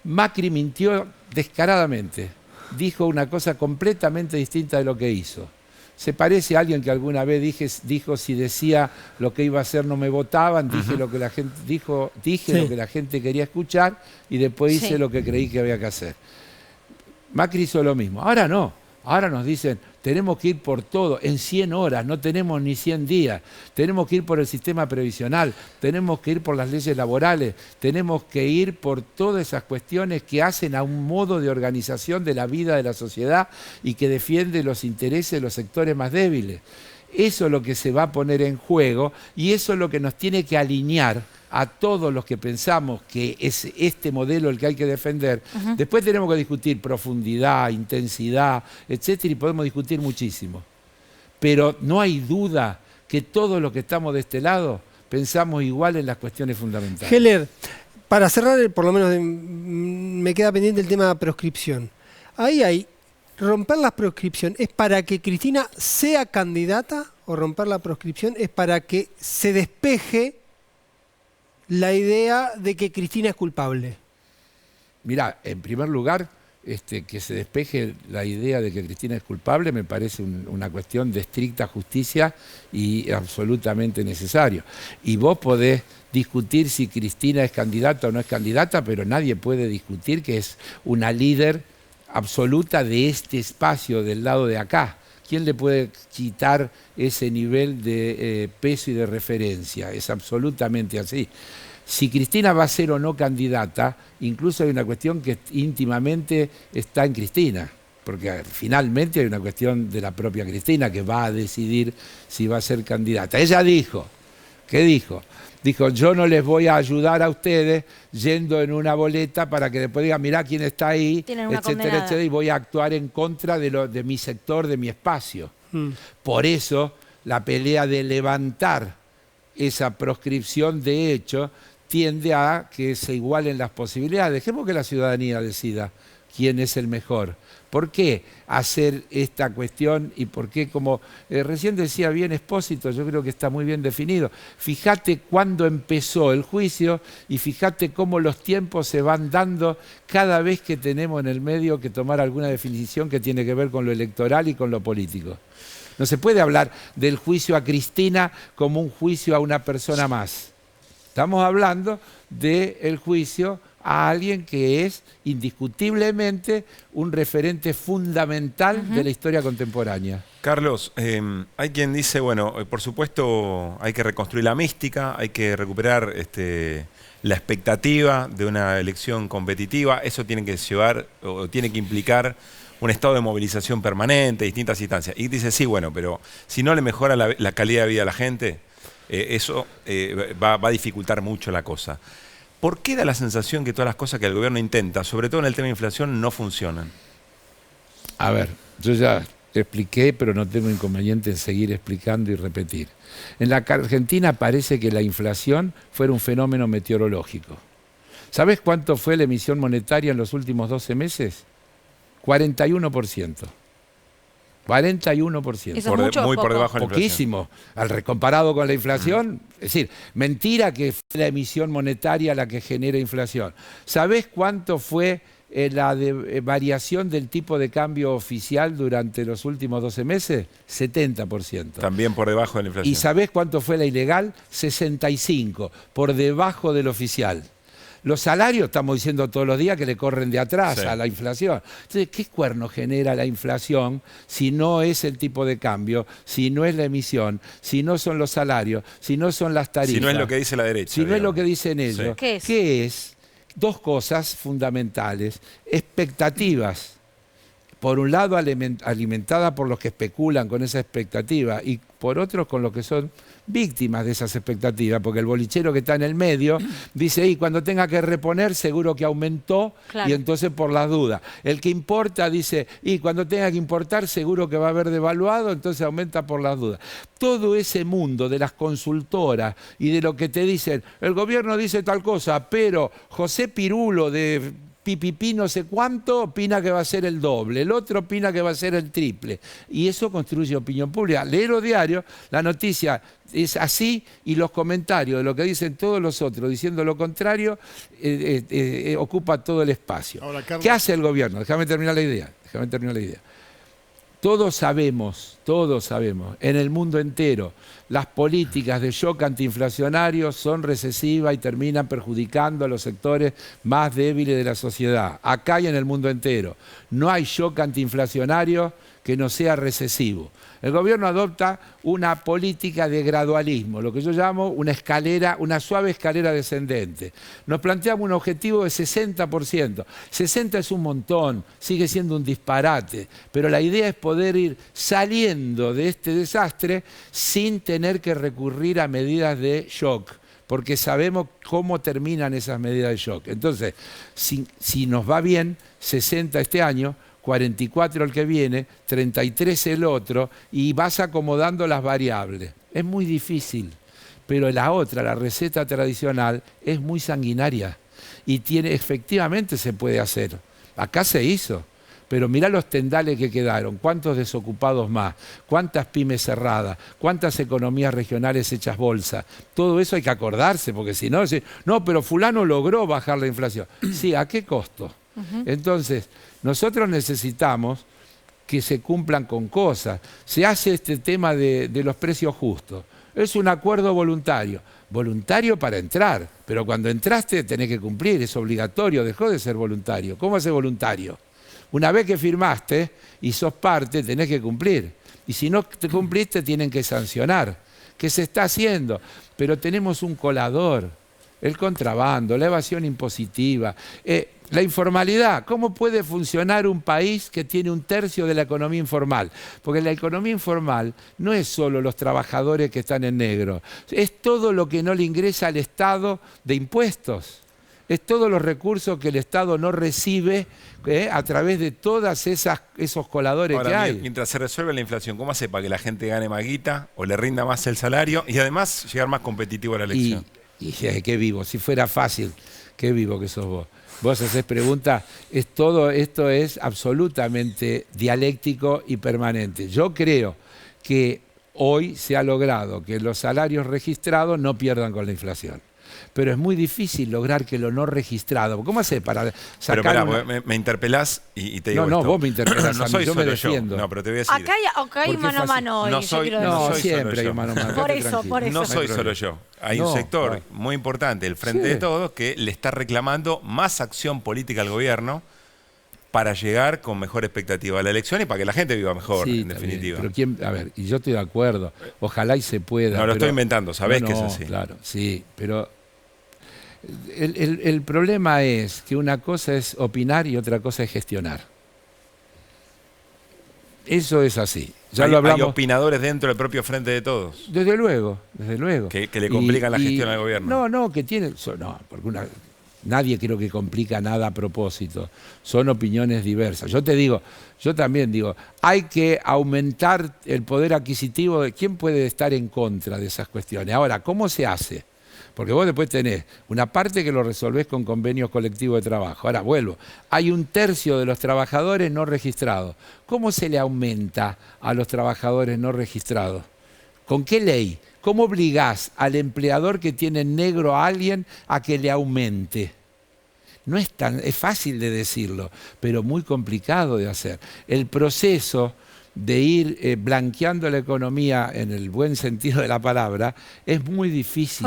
Macri mintió descaradamente, dijo una cosa completamente distinta de lo que hizo. Se parece a alguien que alguna vez dijo si decía lo que iba a hacer no me votaban, dije lo que la gente lo que la gente quería escuchar y después hice lo que creí que había que hacer. Macri hizo lo mismo. Ahora no. Ahora nos dicen, tenemos que ir por todo, en 100 horas, no tenemos ni 100 días, tenemos que ir por el sistema previsional, tenemos que ir por las leyes laborales, tenemos que ir por todas esas cuestiones que hacen a un modo de organización de la vida de la sociedad y que defiende los intereses de los sectores más débiles. Eso es lo que se va a poner en juego y eso es lo que nos tiene que alinear a todos los que pensamos que es este modelo el que hay que defender. Después tenemos que discutir profundidad, intensidad, etcétera, y podemos discutir muchísimo. Pero no hay duda que todos los que estamos de este lado pensamos igual en las cuestiones fundamentales. Heller, para cerrar, por lo menos me queda pendiente el tema de proscripción. Ahí hay, romper la proscripción, ¿es para que Cristina sea candidata o romper la proscripción es para que se despeje la idea de que Cristina es culpable? Mirá, en primer lugar, que se despeje la idea de que Cristina es culpable me parece una cuestión de estricta justicia y absolutamente necesario. Y vos podés discutir si Cristina es candidata o no es candidata, pero nadie puede discutir que es una líder absoluta de este espacio del lado de acá. ¿Quién le puede quitar ese nivel de peso y de referencia? Es absolutamente así. Si Cristina va a ser o no candidata, incluso hay una cuestión que íntimamente está en Cristina, porque finalmente hay una cuestión de la propia Cristina que va a decidir si va a ser candidata. Ella dijo, ¿qué dijo? Dijo, yo no les voy a ayudar a ustedes yendo en una boleta para que después digan, mirá quién está ahí, etcétera, etcétera, y voy a actuar en contra de mi sector, de mi espacio. Por eso, la pelea de levantar esa proscripción de hecho tiende a que se igualen las posibilidades. Dejemos que la ciudadanía decida quién es el mejor. ¿Por qué hacer esta cuestión y por qué, como recién decía bien Espósito, yo creo que está muy bien definido? Fíjate cuándo empezó el juicio y fíjate cómo los tiempos se van dando cada vez que tenemos en el medio que tomar alguna definición que tiene que ver con lo electoral y con lo político. No se puede hablar del juicio a Cristina como un juicio a una persona más. Estamos hablando del juicio a alguien que es indiscutiblemente un referente fundamental de la historia contemporánea. Carlos, hay quien dice, bueno, por supuesto hay que reconstruir la mística, hay que recuperar la expectativa de una elección competitiva, eso tiene que llevar o tiene que implicar un estado de movilización permanente, distintas instancias. Y dice, sí, bueno, pero si no le mejora la calidad de vida a la gente, eso va a dificultar mucho la cosa. ¿Por qué da la sensación que todas las cosas que el gobierno intenta, sobre todo en el tema de inflación, no funcionan? A ver, yo ya expliqué, pero no tengo inconveniente en seguir explicando y repetir. En la Argentina parece que la inflación fuera un fenómeno meteorológico. ¿Sabés cuánto fue la emisión monetaria en los últimos 12 meses? 41%. 41%. Eso es mucho, muy por debajo de la inflación. Poquísimo. Comparado con la inflación, es decir, mentira que fue la emisión monetaria la que genera inflación. ¿Sabés cuánto fue la variación del tipo de cambio oficial durante los últimos 12 meses? 70%. También por debajo de la inflación. ¿Y sabés cuánto fue la ilegal? 65%, por debajo del oficial. Los salarios, estamos diciendo todos los días que le corren de atrás a la inflación. Entonces, ¿qué cuerno genera la inflación si no es el tipo de cambio, si no es la emisión, si no son los salarios, si no son las tarifas? Si no es lo que dice la derecha. Si no es lo que dicen ellos. ¿Qué es? ¿Qué es? Dos cosas fundamentales. Expectativas por un lado alimentada por los que especulan con esa expectativa y por otros con los que son víctimas de esas expectativas, porque el bolichero que está en el medio dice, y cuando tenga que reponer seguro que aumentó, Claro. y entonces por las dudas. El que importa dice, y cuando tenga que importar seguro que va a haber devaluado, entonces aumenta por las dudas. Todo ese mundo de las consultoras y de lo que te dicen, el gobierno dice tal cosa, pero José Pirulo de Pipipí no sé cuánto opina que va a ser el doble, el otro opina que va a ser el triple. Y eso construye opinión pública. Leer los diarios, la noticia es así y los comentarios de lo que dicen todos los otros diciendo lo contrario ocupa todo el espacio. Ahora, Carlos, ¿qué hace el gobierno? Déjame terminar la idea. Todos sabemos, en el mundo entero, las políticas de shock antiinflacionario son recesivas y terminan perjudicando a los sectores más débiles de la sociedad. Acá y en el mundo entero. No hay shock antiinflacionario que no sea recesivo. El gobierno adopta una política de gradualismo, lo que yo llamo una escalera, una suave escalera descendente. Nos planteamos un objetivo de 60%. 60 es un montón, sigue siendo un disparate, pero la idea es poder ir saliendo de este desastre sin tener que recurrir a medidas de shock, porque sabemos cómo terminan esas medidas de shock. Entonces, si nos va bien, 60 este año, 44 el que viene, 33 el otro, y vas acomodando las variables. Es muy difícil, pero la otra, la receta tradicional, es muy sanguinaria y efectivamente se puede hacer. Acá se hizo, pero mirá los tendales que quedaron, cuántos desocupados más, cuántas pymes cerradas, cuántas economías regionales hechas bolsa. Todo eso hay que acordarse, porque si no, no, pero fulano logró bajar la inflación. Sí, ¿a qué costo? Entonces, nosotros necesitamos que se cumplan con cosas. Se hace este tema de los precios justos. Es un acuerdo voluntario. Voluntario para entrar, pero cuando entraste tenés que cumplir, es obligatorio, dejó de ser voluntario. ¿Cómo hace voluntario? Una vez que firmaste y sos parte, tenés que cumplir. Y si no te cumpliste, tienen que sancionar. ¿Qué se está haciendo? Pero tenemos un colador, el contrabando, la evasión impositiva, la informalidad. ¿Cómo puede funcionar un país que tiene un tercio de la economía informal? Porque la economía informal no es solo los trabajadores que están en negro, es todo lo que no le ingresa al Estado de impuestos. Es todos los recursos que el Estado no recibe a través de todas esos coladores que hay. Mientras se resuelve la inflación, ¿cómo hace para que la gente gane más guita o le rinda más el salario y además llegar más competitivo a la elección? Y qué vivo, si fuera fácil, qué vivo que sos vos. Vos hacés preguntas, todo esto es absolutamente dialéctico y permanente. Yo creo que hoy se ha logrado que los salarios registrados no pierdan con la inflación. Pero es muy difícil lograr que lo no registrado. ¿Cómo hace para sacar me interpelás y te digo No, esto. vos me interpelás no a mí, soy yo me solo defiendo. No, pero te voy a decir. Acá hay mano a mano hoy. No soy siempre hay solo mano a mano. Por eso. No soy solo yo. Hay un sector muy importante, el Frente de Todos, que le está reclamando más acción política al gobierno para llegar con mejor expectativa a la elección y para que la gente viva mejor, en definitiva. Bien, pero a ver, y yo estoy de acuerdo. Ojalá y se pueda. No, lo estoy inventando, sabés que es así. Claro, sí, pero el problema es que una cosa es opinar y otra cosa es gestionar. Eso es así. Ya lo hablamos. Hay opinadores dentro del propio Frente de Todos. Desde luego. Que le complican la gestión al gobierno. No, que tienen... porque nadie creo que complica nada a propósito. Son opiniones diversas. Yo también digo, hay que aumentar el poder adquisitivo de quién puede estar en contra de esas cuestiones. Ahora, ¿cómo se hace? Porque vos después tenés una parte que lo resolvés con convenios colectivos de trabajo. Ahora, vuelvo, hay un tercio de los trabajadores no registrados. ¿Cómo se le aumenta a los trabajadores no registrados? ¿Con qué ley? ¿Cómo obligás al empleador que tiene en negro a alguien a que le aumente? No es fácil de decirlo, pero muy complicado de hacer. El proceso de ir blanqueando la economía en el buen sentido de la palabra es muy difícil.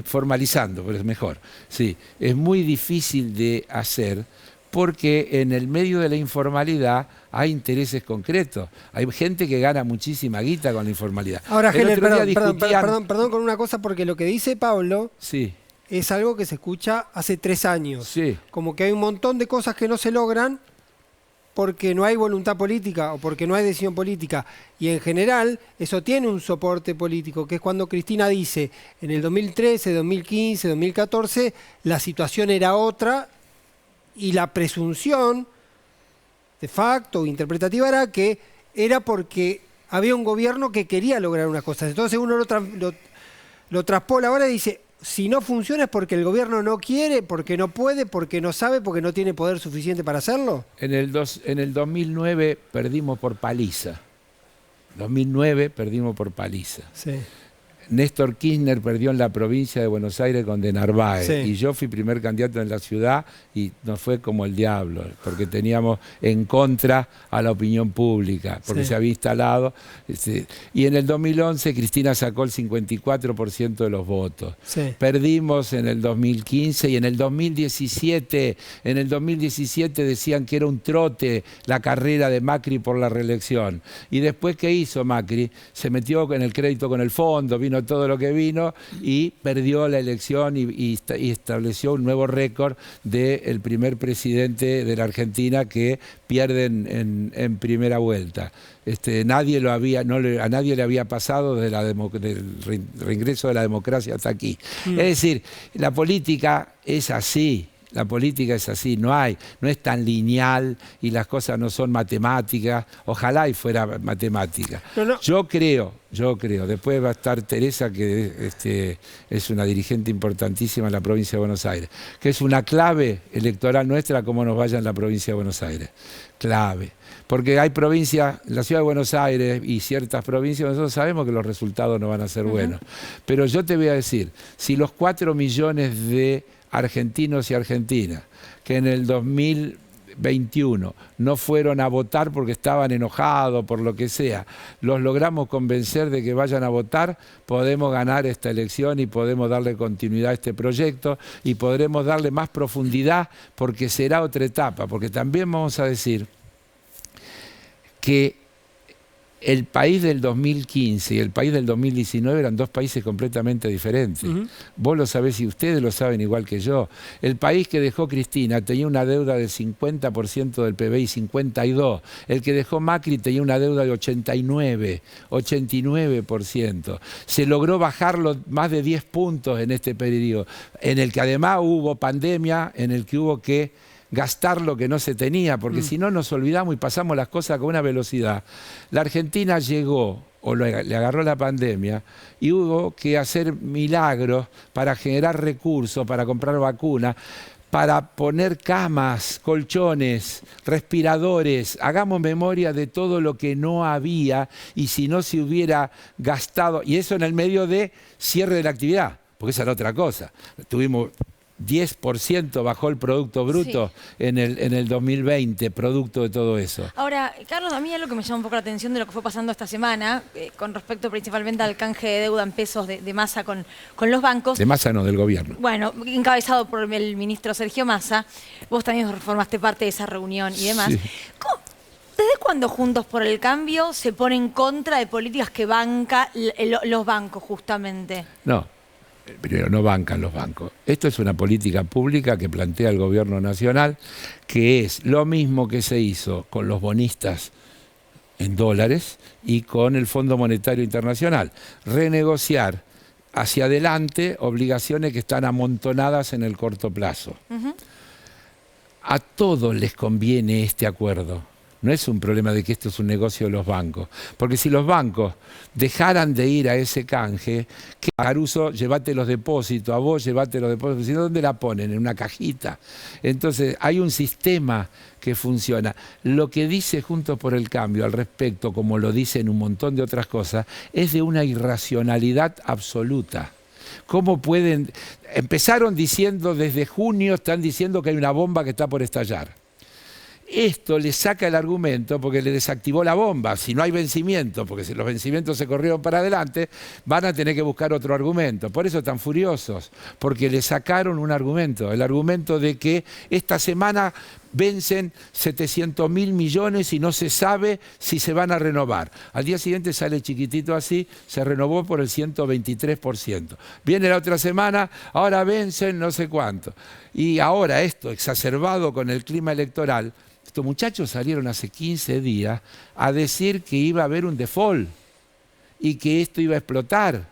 Formalizando, pero es mejor. Sí, es muy difícil de hacer porque en el medio de la informalidad hay intereses concretos. Hay gente que gana muchísima guita con la informalidad. Ahora, Heller, perdón con una cosa, porque lo que dice Pablo es algo que se escucha hace 3 años. Como que hay un montón de cosas que no se logran porque no hay voluntad política o porque no hay decisión política. Y en general eso tiene un soporte político, que es cuando Cristina dice en el 2013, 2015, 2014 la situación era otra y la presunción de facto o interpretativa era que era porque había un gobierno que quería lograr unas cosas. Entonces uno lo traspola ahora y dice, si no funciona es porque el gobierno no quiere, porque no puede, porque no sabe, porque no tiene poder suficiente para hacerlo. En el 2009 perdimos por paliza. 2009 perdimos por paliza. Sí. Néstor Kirchner perdió en la provincia de Buenos Aires con De Narváez, Sí. y yo fui primer candidato en la ciudad y nos fue como el diablo, porque teníamos en contra a la opinión pública, porque Sí. se había instalado. Y en el 2011 Cristina sacó el 54% de los votos. Sí. Perdimos en el 2015 y en el 2017 decían que era un trote la carrera de Macri por la reelección. Y después, ¿qué hizo Macri? Se metió en el crédito con el fondo, vino todo lo que vino y perdió la elección y estableció un nuevo récord del primer presidente de la Argentina que pierde en primera vuelta. A nadie le había pasado del reingreso de la democracia hasta aquí. Es decir, la política es así. La política es así, no es tan lineal y las cosas no son matemáticas. Ojalá y fuera matemática. No. Yo creo, después va a estar Teresa, que es una dirigente importantísima en la provincia de Buenos Aires, que es una clave electoral nuestra cómo nos vaya en la provincia de Buenos Aires. Clave. Porque hay provincias, la ciudad de Buenos Aires y ciertas provincias, nosotros sabemos que los resultados no van a ser buenos. Pero yo te voy a decir, si los 4 millones de argentinos y argentinas que en el 2021 no fueron a votar porque estaban enojados, por lo que sea, los logramos convencer de que vayan a votar, podemos ganar esta elección y podemos darle continuidad a este proyecto y podremos darle más profundidad, porque será otra etapa, porque también vamos a decir que el país del 2015 y el país del 2019 eran dos países completamente diferentes. Vos lo sabés y ustedes lo saben igual que yo. El país que dejó Cristina tenía una deuda del 50% del PBI, 52%. El que dejó Macri tenía una deuda de 89%. Se logró bajarlo más de 10 puntos en este periodo, en el que además hubo pandemia, en el que hubo que gastar lo que no se tenía, porque si no nos olvidamos y pasamos las cosas con una velocidad. La Argentina llegó, o le agarró la pandemia, y hubo que hacer milagros para generar recursos, para comprar vacunas, para poner camas, colchones, respiradores. Hagamos memoria de todo lo que no había y si no se hubiera gastado, y eso en el medio de cierre de la actividad, porque esa era otra cosa. Tuvimos 10% bajó el Producto Bruto en el 2020, producto de todo eso. Ahora, Carlos, a mí es lo que me llama un poco la atención de lo que fue pasando esta semana, con respecto principalmente al canje de deuda en pesos de Massa con los bancos. De Massa no, del gobierno. Bueno, encabezado por el ministro Sergio Massa. Vos también formaste parte de esa reunión y demás. Sí. ¿Desde cuándo Juntos por el Cambio se pone en contra de políticas que banca los bancos, justamente? No. Primero, no bancan los bancos. Esto es una política pública que plantea el gobierno nacional, que es lo mismo que se hizo con los bonistas en dólares y con el Fondo Monetario Internacional. Renegociar hacia adelante obligaciones que están amontonadas en el corto plazo. A todos les conviene este acuerdo. No es un problema de que esto es un negocio de los bancos. Porque si los bancos dejaran de ir a ese canje, que a Caruso, llévate los depósitos, a vos llévate los depósitos, si no, ¿dónde la ponen? En una cajita. Entonces, hay un sistema que funciona. Lo que dice Juntos por el Cambio al respecto, como lo dicen un montón de otras cosas, es de una irracionalidad absoluta. ¿Cómo pueden? Empezaron diciendo, desde junio están diciendo que hay una bomba que está por estallar. Esto le saca el argumento porque le desactivó la bomba. Si no hay vencimiento, porque si los vencimientos se corrieron para adelante, van a tener que buscar otro argumento. Por eso están furiosos, porque le sacaron un argumento. El argumento de que esta semana vencen 700.000 millones y no se sabe si se van a renovar. Al día siguiente sale chiquitito así, se renovó por el 123%. Viene la otra semana, ahora vencen no sé cuánto. Y ahora esto, exacerbado con el clima electoral, Estos muchachos salieron hace 15 días a decir que iba a haber un default y que esto iba a explotar.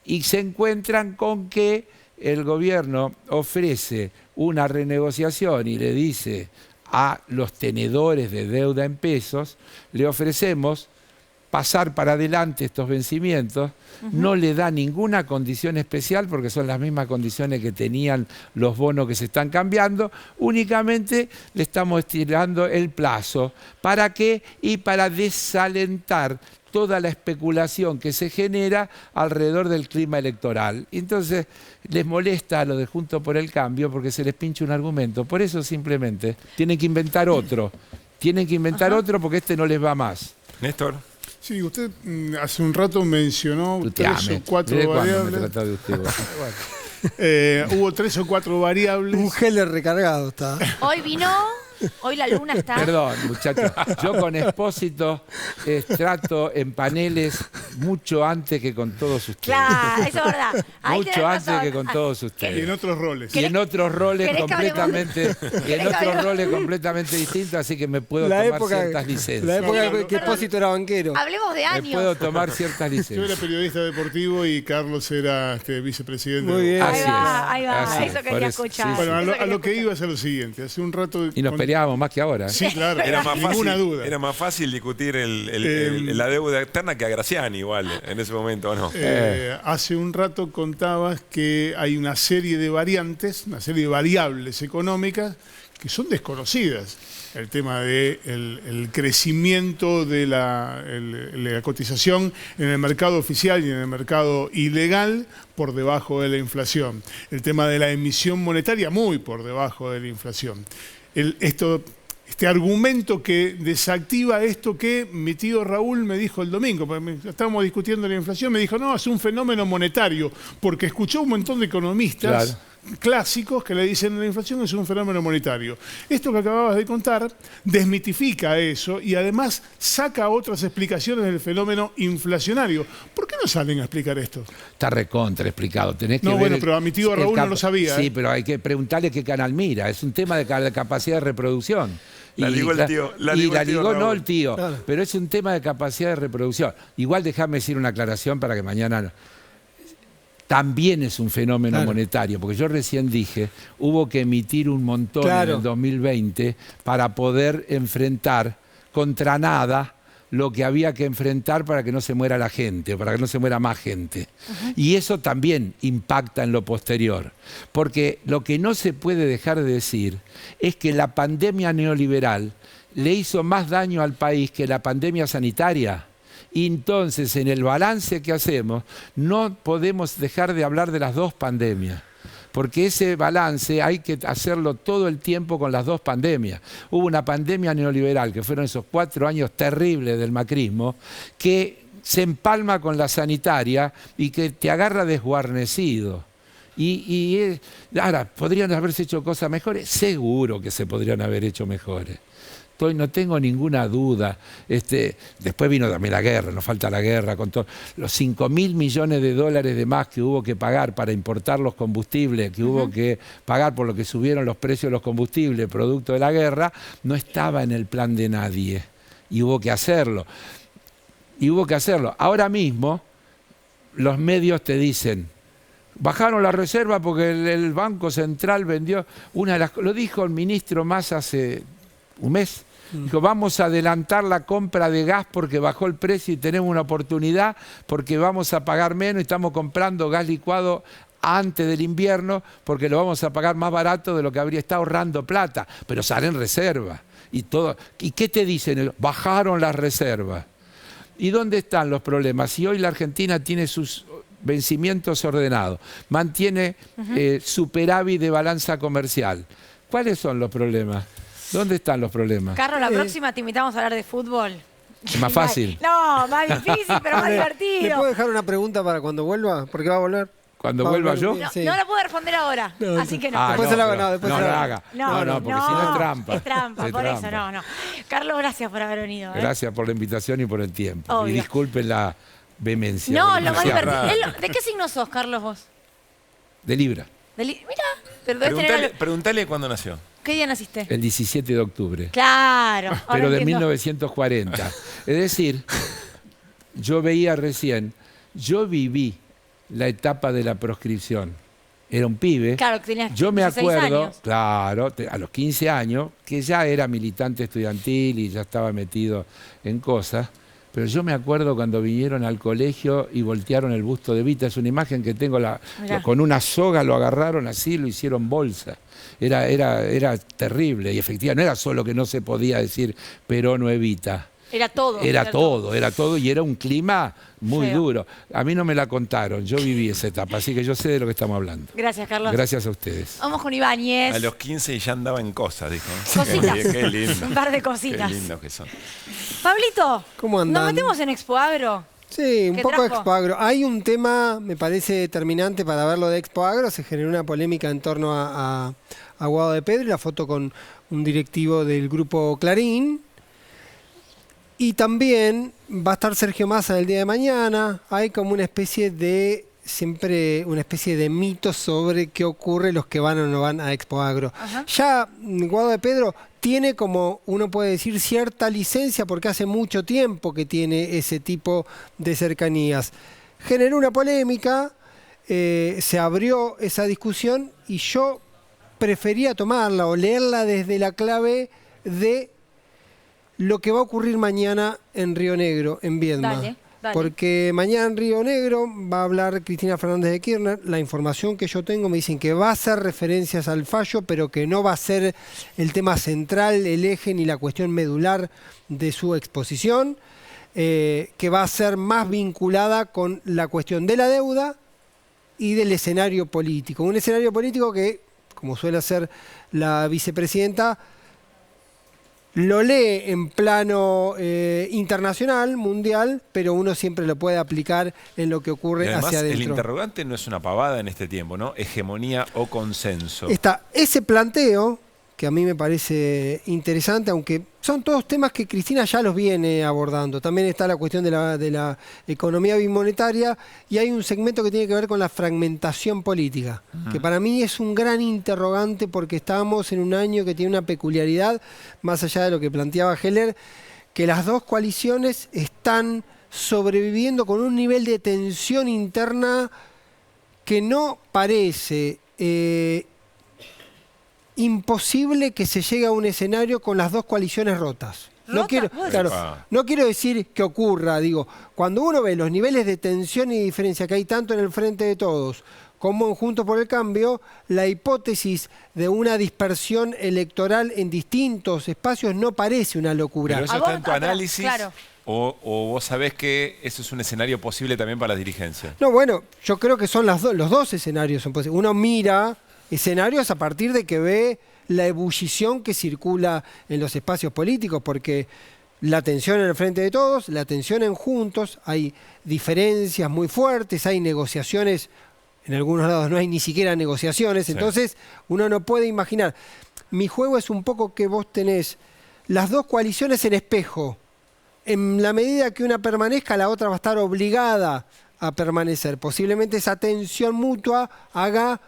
Y se encuentran con que el gobierno ofrece una renegociación y le dice a los tenedores de deuda en pesos, le ofrecemos pasar para adelante estos vencimientos, no le da ninguna condición especial porque son las mismas condiciones que tenían los bonos que se están cambiando, únicamente le estamos estirando el plazo. ¿Para qué? Y para desalentar toda la especulación que se genera alrededor del clima electoral. Entonces, les molesta a los de Juntos por el Cambio porque se les pincha un argumento. Por eso simplemente tienen que inventar otro. Tienen que inventar otro porque este no les va más. Néstor. Sí, usted hace un rato mencionó 3 o 4 variables. Me trata de usted, hubo 3 o 4 variables. Un gel recargado está. Hoy vino, hoy la luna está. Perdón, muchachos. Yo con Expósito trato en paneles mucho antes que con todos ustedes. Claro, eso es verdad. Ahí mucho tenés antes razón. que con todos ustedes. Y en otros roles. Y en otros roles ¿Querés que completamente, y en otros roles completamente distintos, así que me puedo tomar ciertas licencias. La época que Expósito era banquero. Hablemos de años. Me puedo tomar ciertas Yo licencias. era periodista deportivo y Carlos era vicepresidente. Muy bien. Así es. Ahí va, Así es. eso Por quería eso, escuchar. sí, Bueno, sí. a lo que iba es a lo siguiente. Hace un rato... Y nos peleábamos más que ahora. Sí, claro. Era más ninguna fácil, duda. era más fácil discutir la deuda externa que a Graciani igual en ese momento, ¿no? Hace un rato contabas que hay una serie de variantes, una serie de variables económicas que son desconocidas. El tema del crecimiento de la cotización en el mercado oficial y en el mercado ilegal por debajo de la inflación. El tema de la emisión monetaria muy por debajo de la inflación. Este argumento que desactiva esto que mi tío Raúl me dijo el domingo, porque estábamos discutiendo la inflación, me dijo, no, es un fenómeno monetario, porque escuchó un montón de economistas clásicos que le dicen la inflación es un fenómeno monetario. Esto que acababas de contar desmitifica eso y además saca otras explicaciones del fenómeno inflacionario. ¿Por qué no salen a explicar esto? Está recontra explicado. Tenés que No, ver bueno, pero a mi tío Raúl no lo sabía. Sí, pero hay que preguntarle qué canal mira. Es un tema de capacidad de reproducción. La ligó el tío. La ligó no el tío, Claro. pero es un tema de capacidad de reproducción. Igual déjame decir una aclaración para que mañana... También es un fenómeno monetario, porque yo recién dije, hubo que emitir un montón en el 2020 para poder enfrentar contra nada lo que había que enfrentar para que no se muera la gente, para que no se muera más gente. Y eso también impacta en lo posterior, porque lo que no se puede dejar de decir es que la pandemia neoliberal le hizo más daño al país que la pandemia sanitaria. Y entonces, en el balance que hacemos, no podemos dejar de hablar de las dos pandemias. Porque ese balance hay que hacerlo todo el tiempo con las dos pandemias. Hubo una pandemia neoliberal, que fueron esos 4 años terribles del macrismo, que se empalma con la sanitaria y que te agarra desguarnecido. Ahora, ¿podrían haberse hecho cosas mejores? Seguro que se podrían haber hecho mejores. No tengo ninguna duda. Después vino también la guerra, nos falta la guerra, con todos los 5.000 millones de dólares de más que hubo que pagar para importar los combustibles, que hubo que pagar por lo que subieron los precios de los combustibles producto de la guerra, no estaba en el plan de nadie. Y hubo que hacerlo. Ahora mismo, los medios te dicen, bajaron la reserva porque el Banco Central vendió lo dijo el ministro Massa hace un mes. Dijo, vamos a adelantar la compra de gas porque bajó el precio y tenemos una oportunidad porque vamos a pagar menos y estamos comprando gas licuado antes del invierno porque lo vamos a pagar más barato de lo que habría estado ahorrando plata, pero salen reservas y todo. ¿Y qué te dicen? Bajaron las reservas. ¿Y dónde están los problemas? Si hoy la Argentina tiene sus vencimientos ordenados, mantiene superávit de balanza comercial, ¿cuáles son los problemas? ¿Dónde están los problemas? Carlos, la próxima te invitamos a hablar de fútbol. Es más fácil. No, más difícil, pero más ¿Le divertido. puedo dejar una pregunta para cuando vuelva? Porque va a volver. ¿Cuando vuelva yo? No, Sí. no la puedo responder ahora, así que no. Después se la hago, no, después no se la la hago. haga. No, porque si no es trampa. Es trampa, Es por trampa. eso no. Carlos, gracias por haber venido. Gracias por la invitación y por el tiempo. Obvio. Y disculpen la vehemencia. No, lo más demasiado. divertido. ¿De qué signo sos, Carlos, vos? De Libra. Mira, pero debes tener... Preguntale cuándo nació. ¿Qué día naciste? El 17 de octubre. Claro. Pero de entiendo. 1940. Es decir, yo veía recién, yo viví la etapa de la proscripción. Era un pibe. Claro, que tenías Yo me 16 acuerdo, años. claro, a los 15 años, que ya era militante estudiantil y ya estaba metido en cosas, pero yo me acuerdo cuando vinieron al colegio y voltearon el busto de Evita. Es una imagen que tengo, con una soga lo agarraron así, lo hicieron bolsa. Era terrible y efectivamente no era solo que no se podía decir Perón o Evita. Era todo. Era todo y era un clima muy duro. A mí no me la contaron, yo viví esa etapa, así que yo sé de lo que estamos hablando. Gracias, Carlos. Gracias a ustedes. Vamos con Ibáñez. A los 15 ya andaba en cosas, dijo. Cositas. Qué lindo. Un par de cositas. Qué lindos que son. Pablito, ¿cómo andan? ¿nos metemos en Expo Agro? Sí, un ¿Qué poco trajo? Expo Agro. Hay un tema, me parece determinante para verlo de Expo Agro. Se generó una polémica en torno a Guado de Pedro y la foto con un directivo del grupo Clarín. Y también va a estar Sergio Massa el día de mañana. Hay como una especie de, siempre una especie de mito sobre qué ocurre los que van o no van a Expo Agro. Ajá. Ya Guado de Pedro tiene, como uno puede decir, cierta licencia porque hace mucho tiempo que tiene ese tipo de cercanías. Generó una polémica, se abrió esa discusión y yo prefería tomarla o leerla desde la clave de lo que va a ocurrir mañana en Río Negro, en Viedma. Dale. Porque mañana en Río Negro va a hablar Cristina Fernández de Kirchner. La información que yo tengo me dicen que va a hacer referencias al fallo, pero que no va a ser el tema central, el eje ni la cuestión medular de su exposición, que va a ser más vinculada con la cuestión de la deuda y del escenario político. Un escenario político que, como suele hacer la vicepresidenta, lo lee en plano internacional, mundial, pero uno siempre lo puede aplicar en lo que ocurre Y además, hacia adentro. el interrogante no es una pavada en este tiempo, ¿no? Hegemonía o consenso. Está ese planteo, que a mí me parece interesante, aunque son todos temas que Cristina ya los viene abordando. También está la cuestión de la economía bimonetaria y hay un segmento que tiene que ver con la fragmentación política, que para mí es un gran interrogante porque estamos en un año que tiene una peculiaridad, más allá de lo que planteaba Heller, que las dos coaliciones están sobreviviendo con un nivel de tensión interna que no parece imposible que se llegue a un escenario con las dos coaliciones rotas. No quiero decir que ocurra, digo, cuando uno ve los niveles de tensión y diferencia que hay tanto en el Frente de Todos como en Juntos por el Cambio, la hipótesis de una dispersión electoral en distintos espacios no parece una locura. Pero eso está en tu análisis, claro. o vos sabés que eso es un escenario posible también para la dirigencia. No, bueno, yo creo que son los dos escenarios son posibles. Uno mira escenarios a partir de que ve la ebullición que circula en los espacios políticos, porque la tensión en el Frente de Todos, la tensión en Juntos, hay diferencias muy fuertes, hay negociaciones, en algunos lados no hay ni siquiera negociaciones, entonces uno no puede imaginar. Mi juego es un poco que vos tenés las dos coaliciones en espejo. En la medida que una permanezca, la otra va a estar obligada a permanecer. Posiblemente esa tensión mutua haga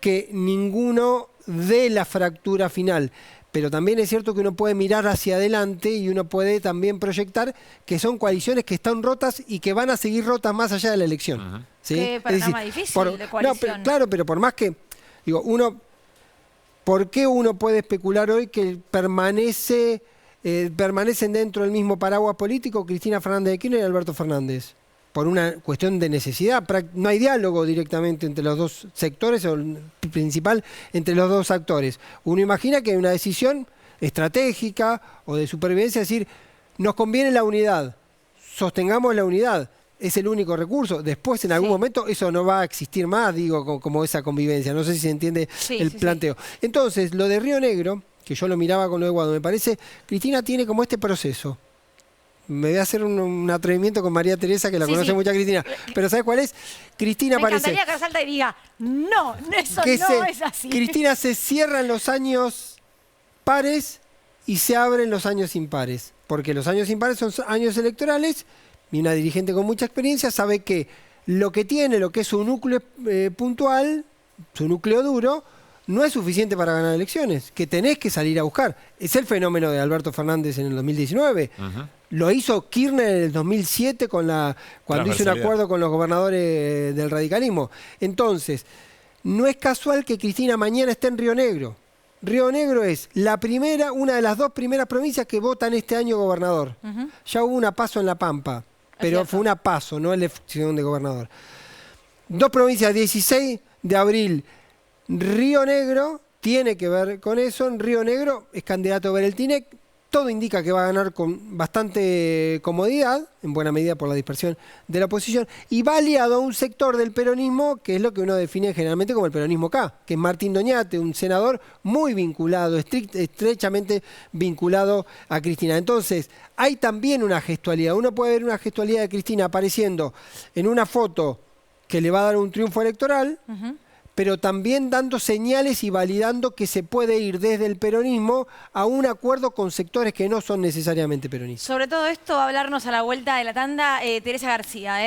que ninguno dé la fractura final. Pero también es cierto que uno puede mirar hacia adelante y uno puede también proyectar que son coaliciones que están rotas y que van a seguir rotas más allá de la elección. ¿Sí? Qué panorama difícil de coalición. Pero por más que, digo, ¿por qué uno puede especular hoy que permanecen dentro del mismo paraguas político Cristina Fernández de Kirchner y Alberto Fernández? Por una cuestión de necesidad. No hay diálogo directamente entre los dos sectores, o principal entre los dos actores. Uno imagina que hay una decisión estratégica o de supervivencia, es decir, nos conviene la unidad, sostengamos la unidad, es el único recurso. Después, en algún momento, eso no va a existir más, digo, como esa convivencia. No sé si se entiende el planteo. Entonces, lo de Río Negro, que yo lo miraba con lo de Guado, me parece, Cristina tiene como este proceso. Me voy a hacer un atrevimiento con María Teresa, que la conoce mucho a Cristina. Pero ¿sabes cuál es? Cristina parece... Me encantaría que salta y diga, no, eso no es así. Cristina se cierra en los años pares y se abre en los años impares. Porque los años impares son años electorales y una dirigente con mucha experiencia sabe que lo que tiene, lo que es su núcleo puntual, su núcleo duro, no es suficiente para ganar elecciones, que tenés que salir a buscar. Es el fenómeno de Alberto Fernández en el 2019. Lo hizo Kirchner en el 2007 cuando hizo un acuerdo con los gobernadores del radicalismo. Entonces, no es casual que Cristina mañana esté en Río Negro. Río Negro es una de las 2 primeras provincias que votan este año gobernador. Ya hubo una PASO en La Pampa, pero fue una PASO, no elección de gobernador. 2 provincias, 16 de abril. Río Negro tiene que ver con eso. En Río Negro es candidato Bereltinec. Todo indica que va a ganar con bastante comodidad, en buena medida por la dispersión de la oposición, y va aliado a un sector del peronismo que es lo que uno define generalmente como el peronismo K, que es Martín Doñate, un senador muy vinculado, estrechamente vinculado a Cristina. Entonces, hay también una gestualidad. Uno puede ver una gestualidad de Cristina apareciendo en una foto que le va a dar un triunfo electoral, pero también dando señales y validando que se puede ir desde el peronismo a un acuerdo con sectores que no son necesariamente peronistas. Sobre todo esto va a hablarnos a la vuelta de la tanda Teresa García,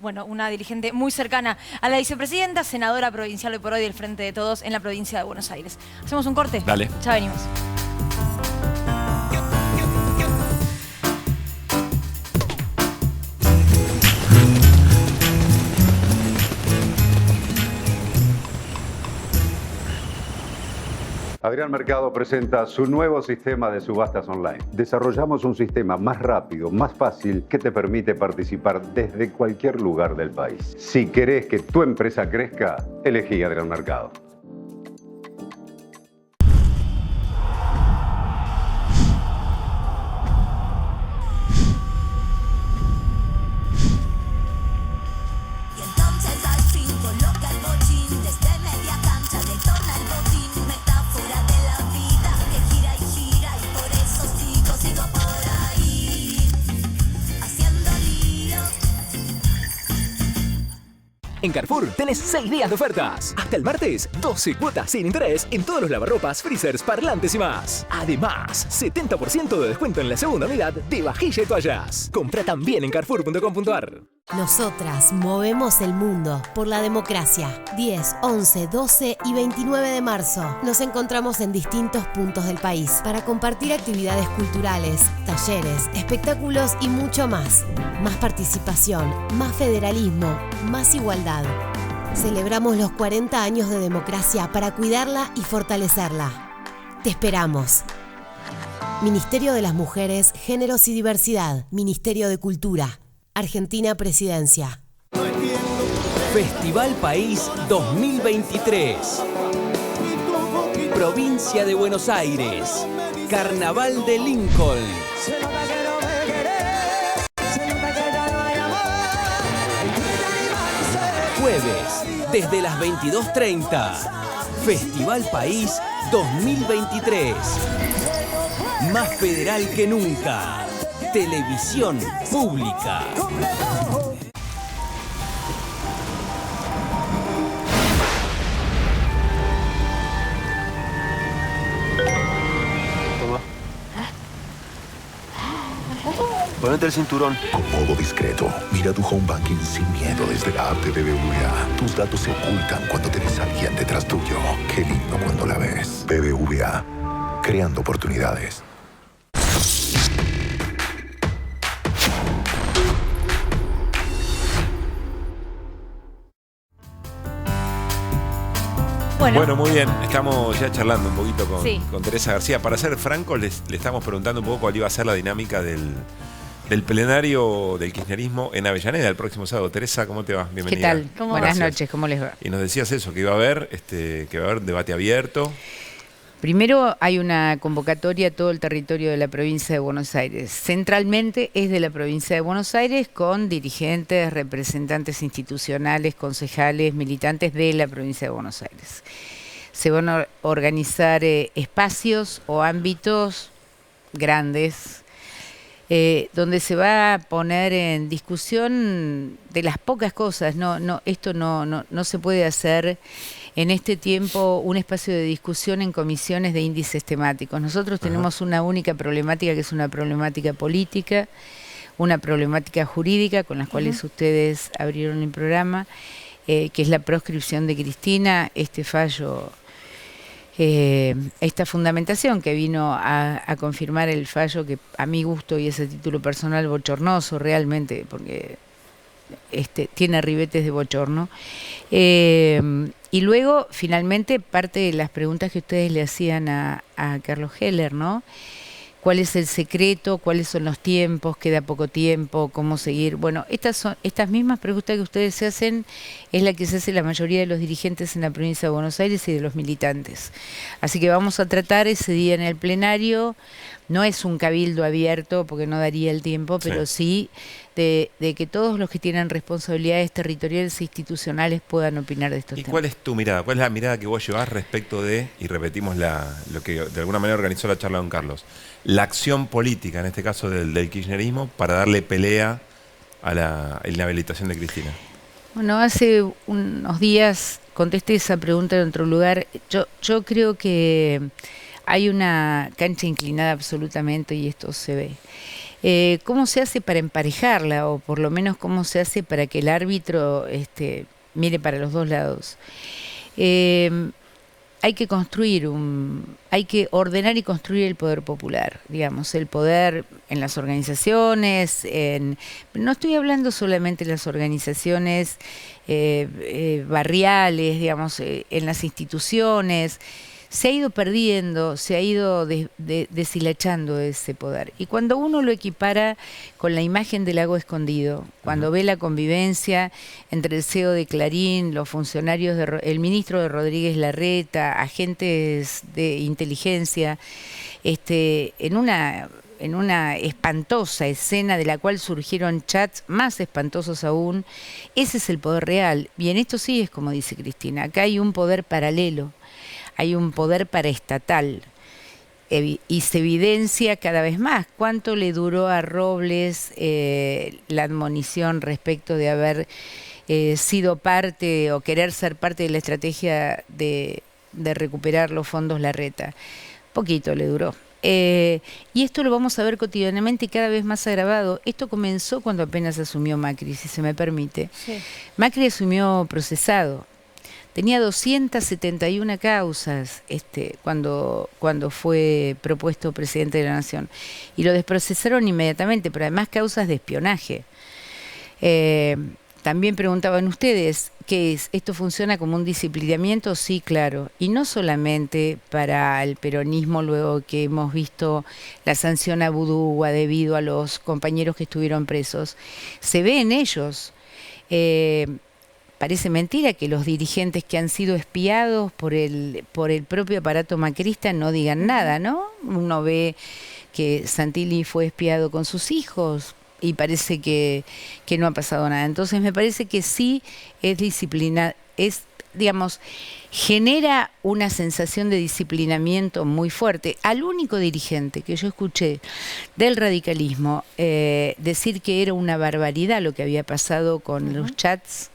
bueno, una dirigente muy cercana a la vicepresidenta, senadora provincial hoy por hoy del Frente de Todos en la provincia de Buenos Aires. ¿Hacemos un corte? Dale. Ya venimos. Adrián Mercado presenta su nuevo sistema de subastas online. Desarrollamos un sistema más rápido, más fácil, que te permite participar desde cualquier lugar del país. Si querés que tu empresa crezca, elegí Adrián Mercado. En Carrefour tenés 6 días de ofertas. Hasta el martes, 12 cuotas sin interés en todos los lavarropas, freezers, parlantes y más. Además, 70% de descuento en la segunda unidad de vajilla y toallas. Compra también en carrefour.com.ar. Nosotras movemos el mundo por la democracia. 10, 11, 12 y 29 de marzo. Nos encontramos en distintos puntos del país para compartir actividades culturales, talleres, espectáculos y mucho más. Más participación, más federalismo, más igualdad. Celebramos los 40 años de democracia para cuidarla y fortalecerla. Te esperamos. Ministerio de las Mujeres, Géneros y Diversidad. Ministerio de Cultura. Argentina Presidencia. Festival País 2023. Provincia de Buenos Aires. Carnaval de Lincoln. Jueves, desde las 22:30. Festival País 2023. Más federal que nunca. Televisión pública. Ponete el cinturón. Con modo discreto, mira tu home banking sin miedo desde la app de BBVA. Tus datos se ocultan cuando tenés a alguien detrás tuyo. Qué lindo cuando la ves. BBVA, creando oportunidades. Bueno, muy bien. Estamos ya charlando un poquito con Teresa García. Para ser francos, le estamos preguntando un poco cuál iba a ser la dinámica del plenario del kirchnerismo en Avellaneda el próximo sábado. Teresa, ¿cómo te va? Bienvenida. ¿Qué tal? Buenas noches, ¿cómo les va? Y nos decías eso, que iba a haber debate abierto. Primero hay una convocatoria a todo el territorio de la provincia de Buenos Aires. Centralmente es de la provincia de Buenos Aires con dirigentes, representantes institucionales, concejales, militantes de la provincia de Buenos Aires. Se van a organizar espacios o ámbitos grandes donde se va a poner en discusión de las pocas cosas. Esto no se puede hacer en este tiempo un espacio de discusión en comisiones de índices temáticos. Nosotros tenemos una única problemática, que es una problemática política, una problemática jurídica, con las cuales ustedes abrieron el programa, que es la proscripción de Cristina, este fallo, esta fundamentación que vino a confirmar el fallo, que a mi gusto y ese título personal bochornoso realmente, porque tiene ribetes de bochorno. Y luego, finalmente, parte de las preguntas que ustedes le hacían a Carlos Heller, ¿no? ¿Cuál es el secreto? ¿Cuáles son los tiempos? ¿Queda poco tiempo? ¿Cómo seguir? Bueno, estas mismas preguntas que ustedes se hacen es la que se hace la mayoría de los dirigentes en la provincia de Buenos Aires y de los militantes. Así que vamos a tratar ese día en el plenario. No es un cabildo abierto porque no daría el tiempo, pero sí de que todos los que tienen responsabilidades territoriales e institucionales puedan opinar de estos temas. ¿Y cuál es tu mirada? ¿Cuál es la mirada que vos llevás respecto de, y repetimos lo que de alguna manera organizó la charla don Carlos, la acción política, en este caso del kirchnerismo, para darle pelea a la inhabilitación de Cristina? Bueno, hace unos días contesté esa pregunta en otro lugar. Yo creo que hay una cancha inclinada absolutamente y esto se ve. ¿Cómo se hace para emparejarla? O por lo menos cómo se hace para que el árbitro mire para los dos lados. Hay que hay que ordenar y construir el poder popular, digamos, el poder en las organizaciones, no estoy hablando solamente de las organizaciones barriales, digamos, en las instituciones. Se ha ido perdiendo, se ha ido deshilachando ese poder. Y cuando uno lo equipara con la imagen del lago escondido, cuando ve la convivencia entre el CEO de Clarín, los funcionarios, el ministro de Rodríguez Larreta, agentes de inteligencia, en una espantosa escena de la cual surgieron chats más espantosos aún, ese es el poder real. Y en esto sí es como dice Cristina, acá hay un poder paralelo. Hay un poder paraestatal y se evidencia cada vez más. ¿Cuánto le duró a Robles la admonición respecto de haber sido parte o querer ser parte de la estrategia de recuperar los fondos Larreta? Poquito le duró. Y esto lo vamos a ver cotidianamente y cada vez más agravado. Esto comenzó cuando apenas asumió Macri, si se me permite. Sí. Macri asumió procesado. Tenía 271 causas cuando fue propuesto presidente de la Nación. Y lo desprocesaron inmediatamente, pero además causas de espionaje. También preguntaban ustedes, ¿qué es? ¿Esto funciona como un disciplinamiento? Sí, claro. Y no solamente para el peronismo, luego que hemos visto la sanción a Budúa debido a los compañeros que estuvieron presos. Se ve en ellos. Parece mentira que los dirigentes que han sido espiados por el propio aparato macrista no digan nada, ¿no? Uno ve que Santilli fue espiado con sus hijos y parece que no ha pasado nada. Entonces me parece que sí es disciplina, digamos, genera una sensación de disciplinamiento muy fuerte. Al único dirigente que yo escuché del radicalismo decir que era una barbaridad lo que había pasado con los chats,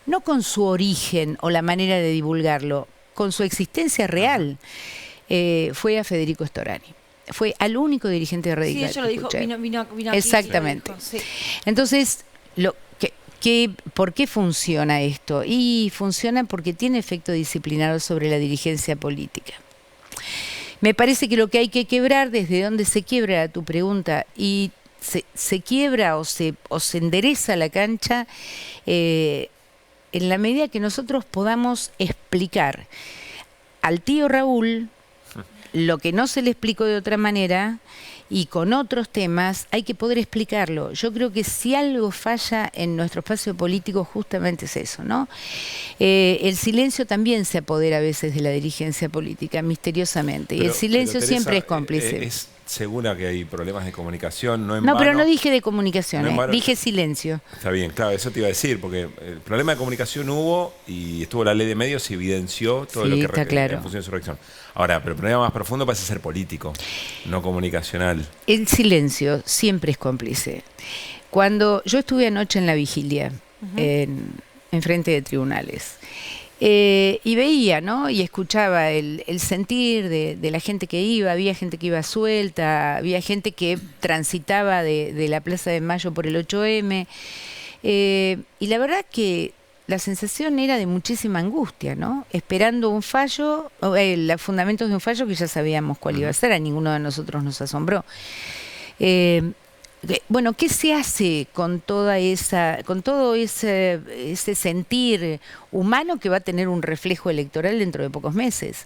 no con su origen o la manera de divulgarlo, con su existencia real, fue a Federico Storani. Fue al único dirigente de Radical. Sí, ella lo dijo, vino aquí. Exactamente. Lo dijo, sí. Entonces, ¿por qué funciona esto? Y funciona porque tiene efecto disciplinario sobre la dirigencia política. Me parece que lo que hay que quebrar, desde donde se quiebra tu pregunta, y se quiebra o se endereza la cancha, en la medida que nosotros podamos explicar al tío Raúl lo que no se le explicó de otra manera y con otros temas hay que poder explicarlo. Yo creo que si algo falla en nuestro espacio político justamente es eso, ¿no? El silencio también se apodera a veces de la dirigencia política, misteriosamente, y el silencio Teresa, siempre es cómplice. ¿Es segura que hay problemas de comunicación? No, pero no dije de comunicación, dije silencio. Está bien, claro, eso te iba a decir, porque el problema de comunicación hubo y estuvo la ley de medios y evidenció todo lo que está claro. En función de su reacción. Ahora, pero el problema más profundo parece ser político, no comunicacional. El silencio siempre es cómplice. Cuando yo estuve anoche en la vigilia, en frente de tribunales, y veía, ¿no? Y escuchaba el sentir de la gente que iba, había gente que iba suelta, había gente que transitaba de la Plaza de Mayo por el 8M, y la verdad que la sensación era de muchísima angustia, ¿no? Esperando un fallo, los fundamentos de un fallo que ya sabíamos cuál iba a ser, a ninguno de nosotros nos asombró. Bueno, ¿qué se hace con todo ese sentir humano que va a tener un reflejo electoral dentro de pocos meses?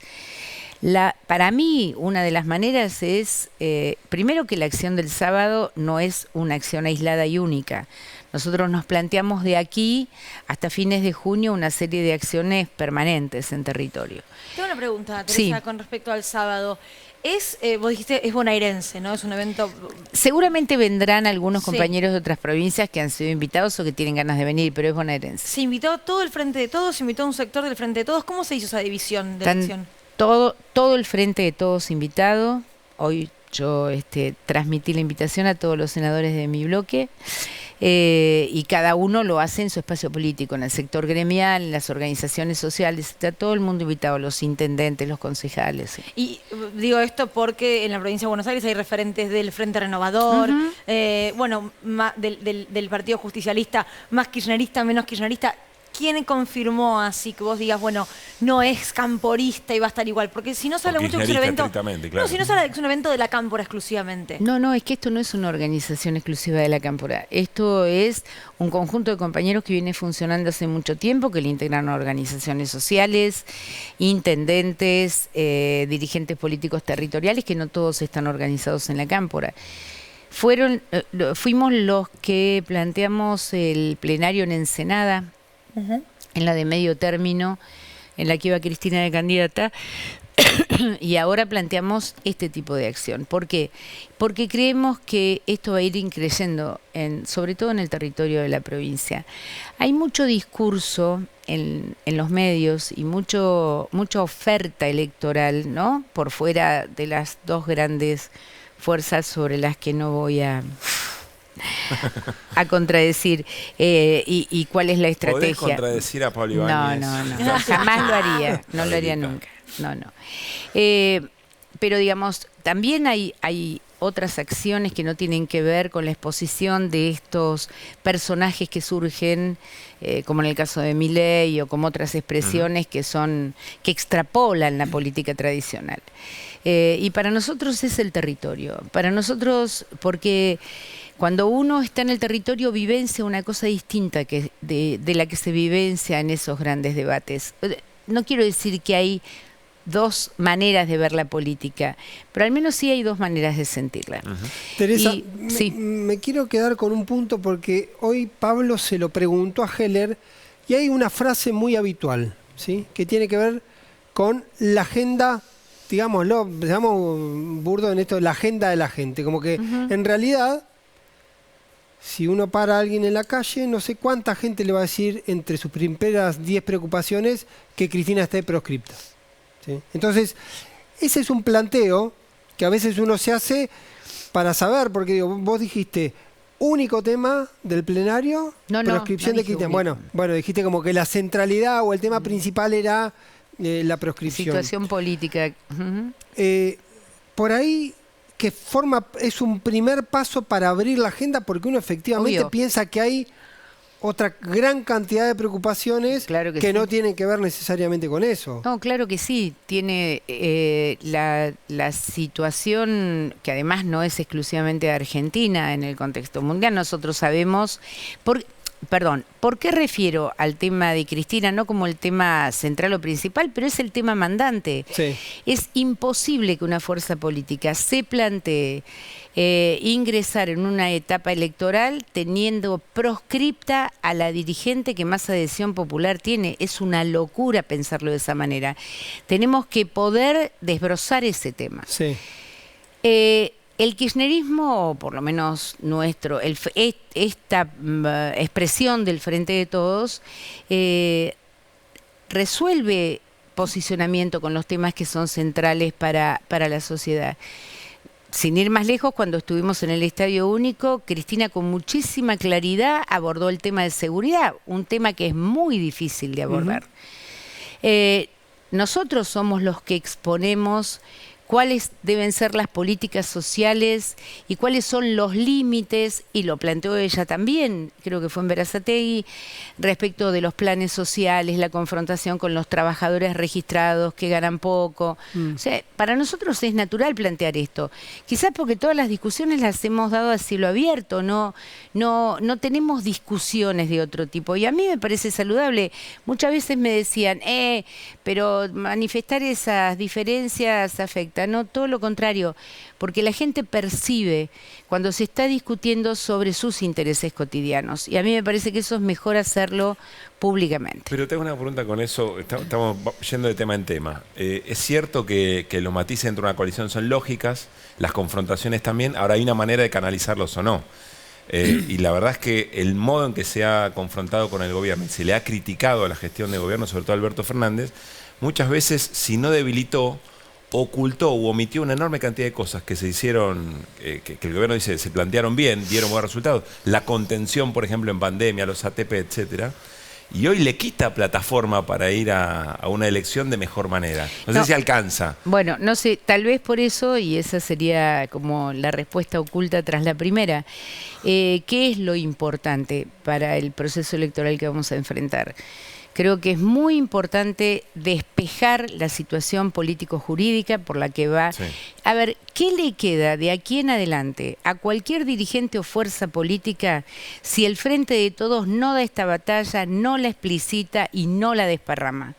Para mí, una de las maneras es, primero, que la acción del sábado no es una acción aislada y única. Nosotros nos planteamos de aquí hasta fines de junio una serie de acciones permanentes en territorio. Tengo una pregunta, Teresa, Sí. con respecto al sábado. Vos dijiste, es bonaerense, ¿no? Es un evento... Seguramente vendrán algunos Sí. compañeros de otras provincias que han sido invitados o que tienen ganas de venir, pero es bonaerense. Se invitó a todo el Frente de Todos, se invitó a un sector del Frente de Todos. ¿Cómo se hizo esa división de la acción? Todo el Frente de Todos invitado. Hoy yo transmití la invitación a todos los senadores de mi bloque. Y cada uno lo hace en su espacio político, en el sector gremial, en las organizaciones sociales, está todo el mundo invitado, los intendentes, los concejales. Sí. Y digo esto porque en la provincia de Buenos Aires hay referentes del Frente Renovador, del Partido Justicialista, más kirchnerista, menos kirchnerista. ¿Quién confirmó así que vos digas, bueno, no es camporista y va a estar igual? Porque si no se habla mucho que es un evento... Claro. No, si no se habla que es un evento de la cámpora exclusivamente. No, es que esto no es una organización exclusiva de la cámpora. Esto es un conjunto de compañeros que viene funcionando hace mucho tiempo, que le integran a organizaciones sociales, intendentes, dirigentes políticos territoriales, que no todos están organizados en la cámpora. Fuimos los que planteamos el plenario en Ensenada, en la de medio término, en la que iba Cristina de candidata, y ahora planteamos este tipo de acción. ¿Por qué? Porque creemos que esto va a ir increyendo, sobre todo en el territorio de la provincia. Hay mucho discurso en los medios y mucha oferta electoral, ¿no? Por fuera de las dos grandes fuerzas sobre las que no voy a contradecir y cuál es la estrategia. ¿Podés contradecir a Pablo Ibáñez? No, jamás lo haría, no lo haría nunca, no. Pero digamos, también hay otras acciones que no tienen que ver con la exposición de estos personajes que surgen, como en el caso de Milei o como otras expresiones que extrapolan la política tradicional. Y para nosotros es el territorio, para nosotros, porque cuando uno está en el territorio vivencia una cosa distinta de la que se vivencia en esos grandes debates. No quiero decir que hay dos maneras de ver la política, pero al menos sí hay dos maneras de sentirla. Teresa, me quiero quedar con un punto porque hoy Pablo se lo preguntó a Heller y hay una frase muy habitual, ¿sí? Que tiene que ver con la agenda, digámoslo, digamos burdo en esto, la agenda de la gente, como que en realidad, si uno para a alguien en la calle, no sé cuánta gente le va a decir entre sus primeras 10 preocupaciones que Cristina esté proscripta. ¿Sí? Entonces, ese es un planteo que a veces uno se hace para saber, porque digo, vos dijiste, único tema del plenario, proscripción de Cristina. Bueno, dijiste como que la centralidad o el tema principal era la proscripción. Situación política. Por ahí que es un primer paso para abrir la agenda, porque uno efectivamente piensa que hay otra gran cantidad de preocupaciones que no tienen que ver necesariamente con eso. No, claro que sí. Tiene la situación, que además no es exclusivamente de Argentina en el contexto mundial. Nosotros sabemos... ¿Por qué refiero al tema de Cristina? No como el tema central o principal, pero es el tema mandante. Sí. Es imposible que una fuerza política se plantee ingresar en una etapa electoral teniendo proscripta a la dirigente que más adhesión popular tiene. Es una locura pensarlo de esa manera. Tenemos que poder desbrozar ese tema. Sí. El kirchnerismo, por lo menos nuestro, esta expresión del Frente de Todos, resuelve posicionamiento con los temas que son centrales para la sociedad. Sin ir más lejos, cuando estuvimos en el Estadio Único, Cristina con muchísima claridad abordó el tema de seguridad, un tema que es muy difícil de abordar. Nosotros somos los que exponemos cuáles deben ser las políticas sociales y cuáles son los límites, y lo planteó ella también, creo que fue en Berazategui, respecto de los planes sociales, la confrontación con los trabajadores registrados que ganan poco. O sea, para nosotros es natural plantear esto. Quizás porque todas las discusiones las hemos dado a cielo abierto, no tenemos discusiones de otro tipo. Y a mí me parece saludable. Muchas veces me decían, pero manifestar esas diferencias afecta. No, todo lo contrario, porque la gente percibe cuando se está discutiendo sobre sus intereses cotidianos. Y a mí me parece que eso es mejor hacerlo públicamente. Pero tengo una pregunta con eso, estamos yendo de tema en tema. Es cierto que los matices dentro de una coalición son lógicas, las confrontaciones también, ahora hay una manera de canalizarlos o no. Y la verdad es que el modo en que se ha confrontado con el gobierno, se le ha criticado a la gestión de gobierno, sobre todo a Alberto Fernández, muchas veces, si no debilitó, ocultó u omitió una enorme cantidad de cosas que se hicieron, que el gobierno dice se plantearon bien, dieron buenos resultados. La contención, por ejemplo, en pandemia, los ATP, etcétera. Y hoy le quita plataforma para ir a una elección de mejor manera. No sé si alcanza. Bueno, no sé, tal vez por eso, y esa sería como la respuesta oculta tras la primera. ¿Qué es lo importante para el proceso electoral que vamos a enfrentar? Creo que es muy importante despejar la situación político-jurídica por la que va. Sí. A ver, ¿qué le queda de aquí en adelante a cualquier dirigente o fuerza política si el Frente de Todos no da esta batalla, no la explicita y no la desparrama?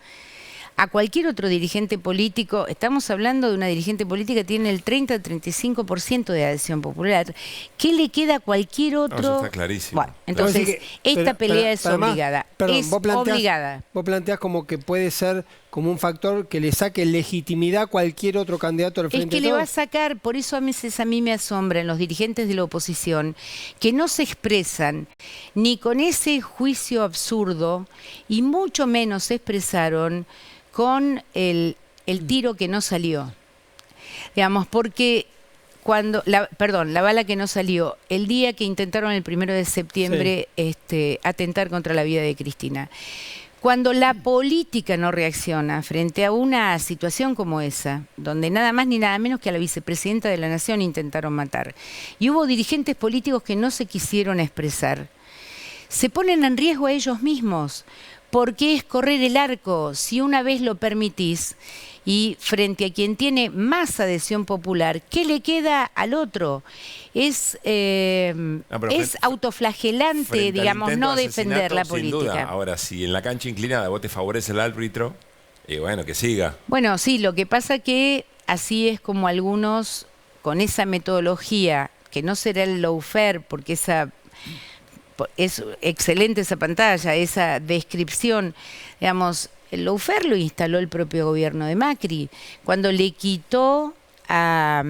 A cualquier otro dirigente político, estamos hablando de una dirigente política que tiene el 30-35% de adhesión popular. ¿Qué le queda a cualquier otro? No, eso está clarísimo. Bueno, entonces, esta pelea es obligada. Es obligada. Vos planteás como que puede ser como un factor que le saque legitimidad a cualquier otro candidato al Frente de Todos. Es que le va a sacar, por eso a mí me asombran los dirigentes de la oposición, que no se expresan ni con ese juicio absurdo y mucho menos se expresaron con el tiro que no salió. Digamos, porque cuando, la bala que no salió, el día que intentaron el 1 de septiembre atentar contra la vida de Cristina. Cuando la política no reacciona frente a una situación como esa, donde nada más ni nada menos que a la vicepresidenta de la Nación intentaron matar, y hubo dirigentes políticos que no se quisieron expresar, se ponen en riesgo a ellos mismos, porque es correr el arco. Si una vez lo permitís y frente a quien tiene más adhesión popular, ¿qué le queda al otro? Es autoflagelante, digamos, no defender la política. Sin duda. Ahora, si en la cancha inclinada vos te favorece el árbitro, bueno, que siga. Bueno, sí, lo que pasa que así es como algunos, con esa metodología, que no será el lawfare, porque es excelente esa pantalla, esa descripción, digamos, el lawfare lo instaló el propio gobierno de Macri, cuando le quitó a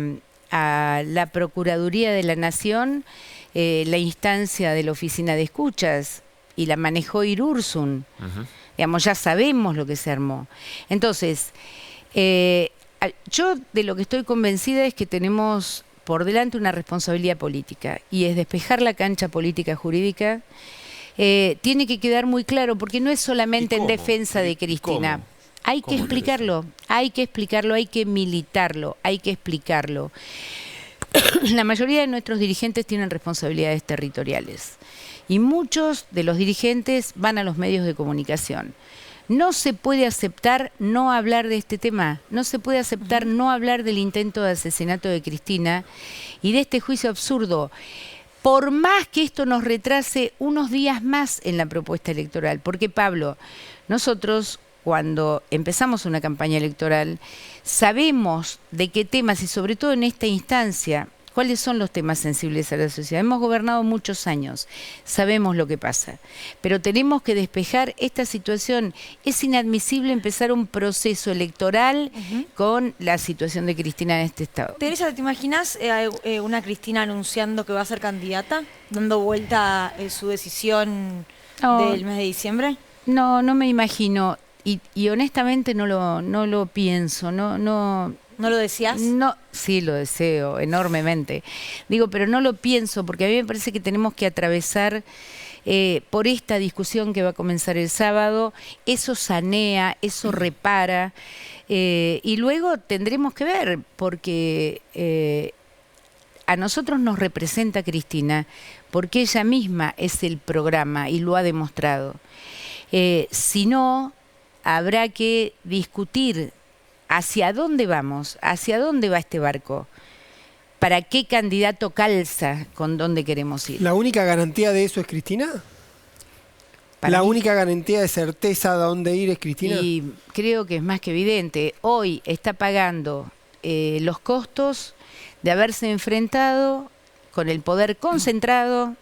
la Procuraduría de la Nación la instancia de la Oficina de Escuchas y la manejó Irursun. Digamos, ya sabemos lo que se armó. Entonces, yo de lo que estoy convencida es que tenemos por delante una responsabilidad política, y es despejar la cancha política jurídica. Tiene que quedar muy claro, porque no es solamente en defensa de Cristina. Hay que explicarlo, hay que militarlo, hay que explicarlo. La mayoría de nuestros dirigentes tienen responsabilidades territoriales, y muchos de los dirigentes van a los medios de comunicación. No se puede aceptar no hablar de este tema, no se puede aceptar no hablar del intento de asesinato de Cristina y de este juicio absurdo, por más que esto nos retrase unos días más en la propuesta electoral. Porque, Pablo, nosotros cuando empezamos una campaña electoral sabemos de qué temas, y sobre todo en esta instancia, cuáles son los temas sensibles a la sociedad. Hemos gobernado muchos años, sabemos lo que pasa, pero tenemos que despejar esta situación. Es inadmisible empezar un proceso electoral con la situación de Cristina en este estado. Teresa, ¿te imaginas una Cristina anunciando que va a ser candidata, dando vuelta su decisión del mes de diciembre? No, no me imagino, y honestamente no lo pienso, ¿No lo decías? No, sí lo deseo enormemente. Digo, pero no lo pienso, porque a mí me parece que tenemos que atravesar por esta discusión que va a comenzar el sábado. Eso sanea, eso repara. Y luego tendremos que ver, porque a nosotros nos representa Cristina, porque ella misma es el programa y lo ha demostrado. Si no, habrá que discutir hacia dónde vamos, hacia dónde va este barco, para qué candidato calza con dónde queremos ir. ¿La única garantía de eso es Cristina? ¿La única garantía de certeza de dónde ir es Cristina? Y creo que es más que evidente. Hoy está pagando los costos de haberse enfrentado con el poder concentrado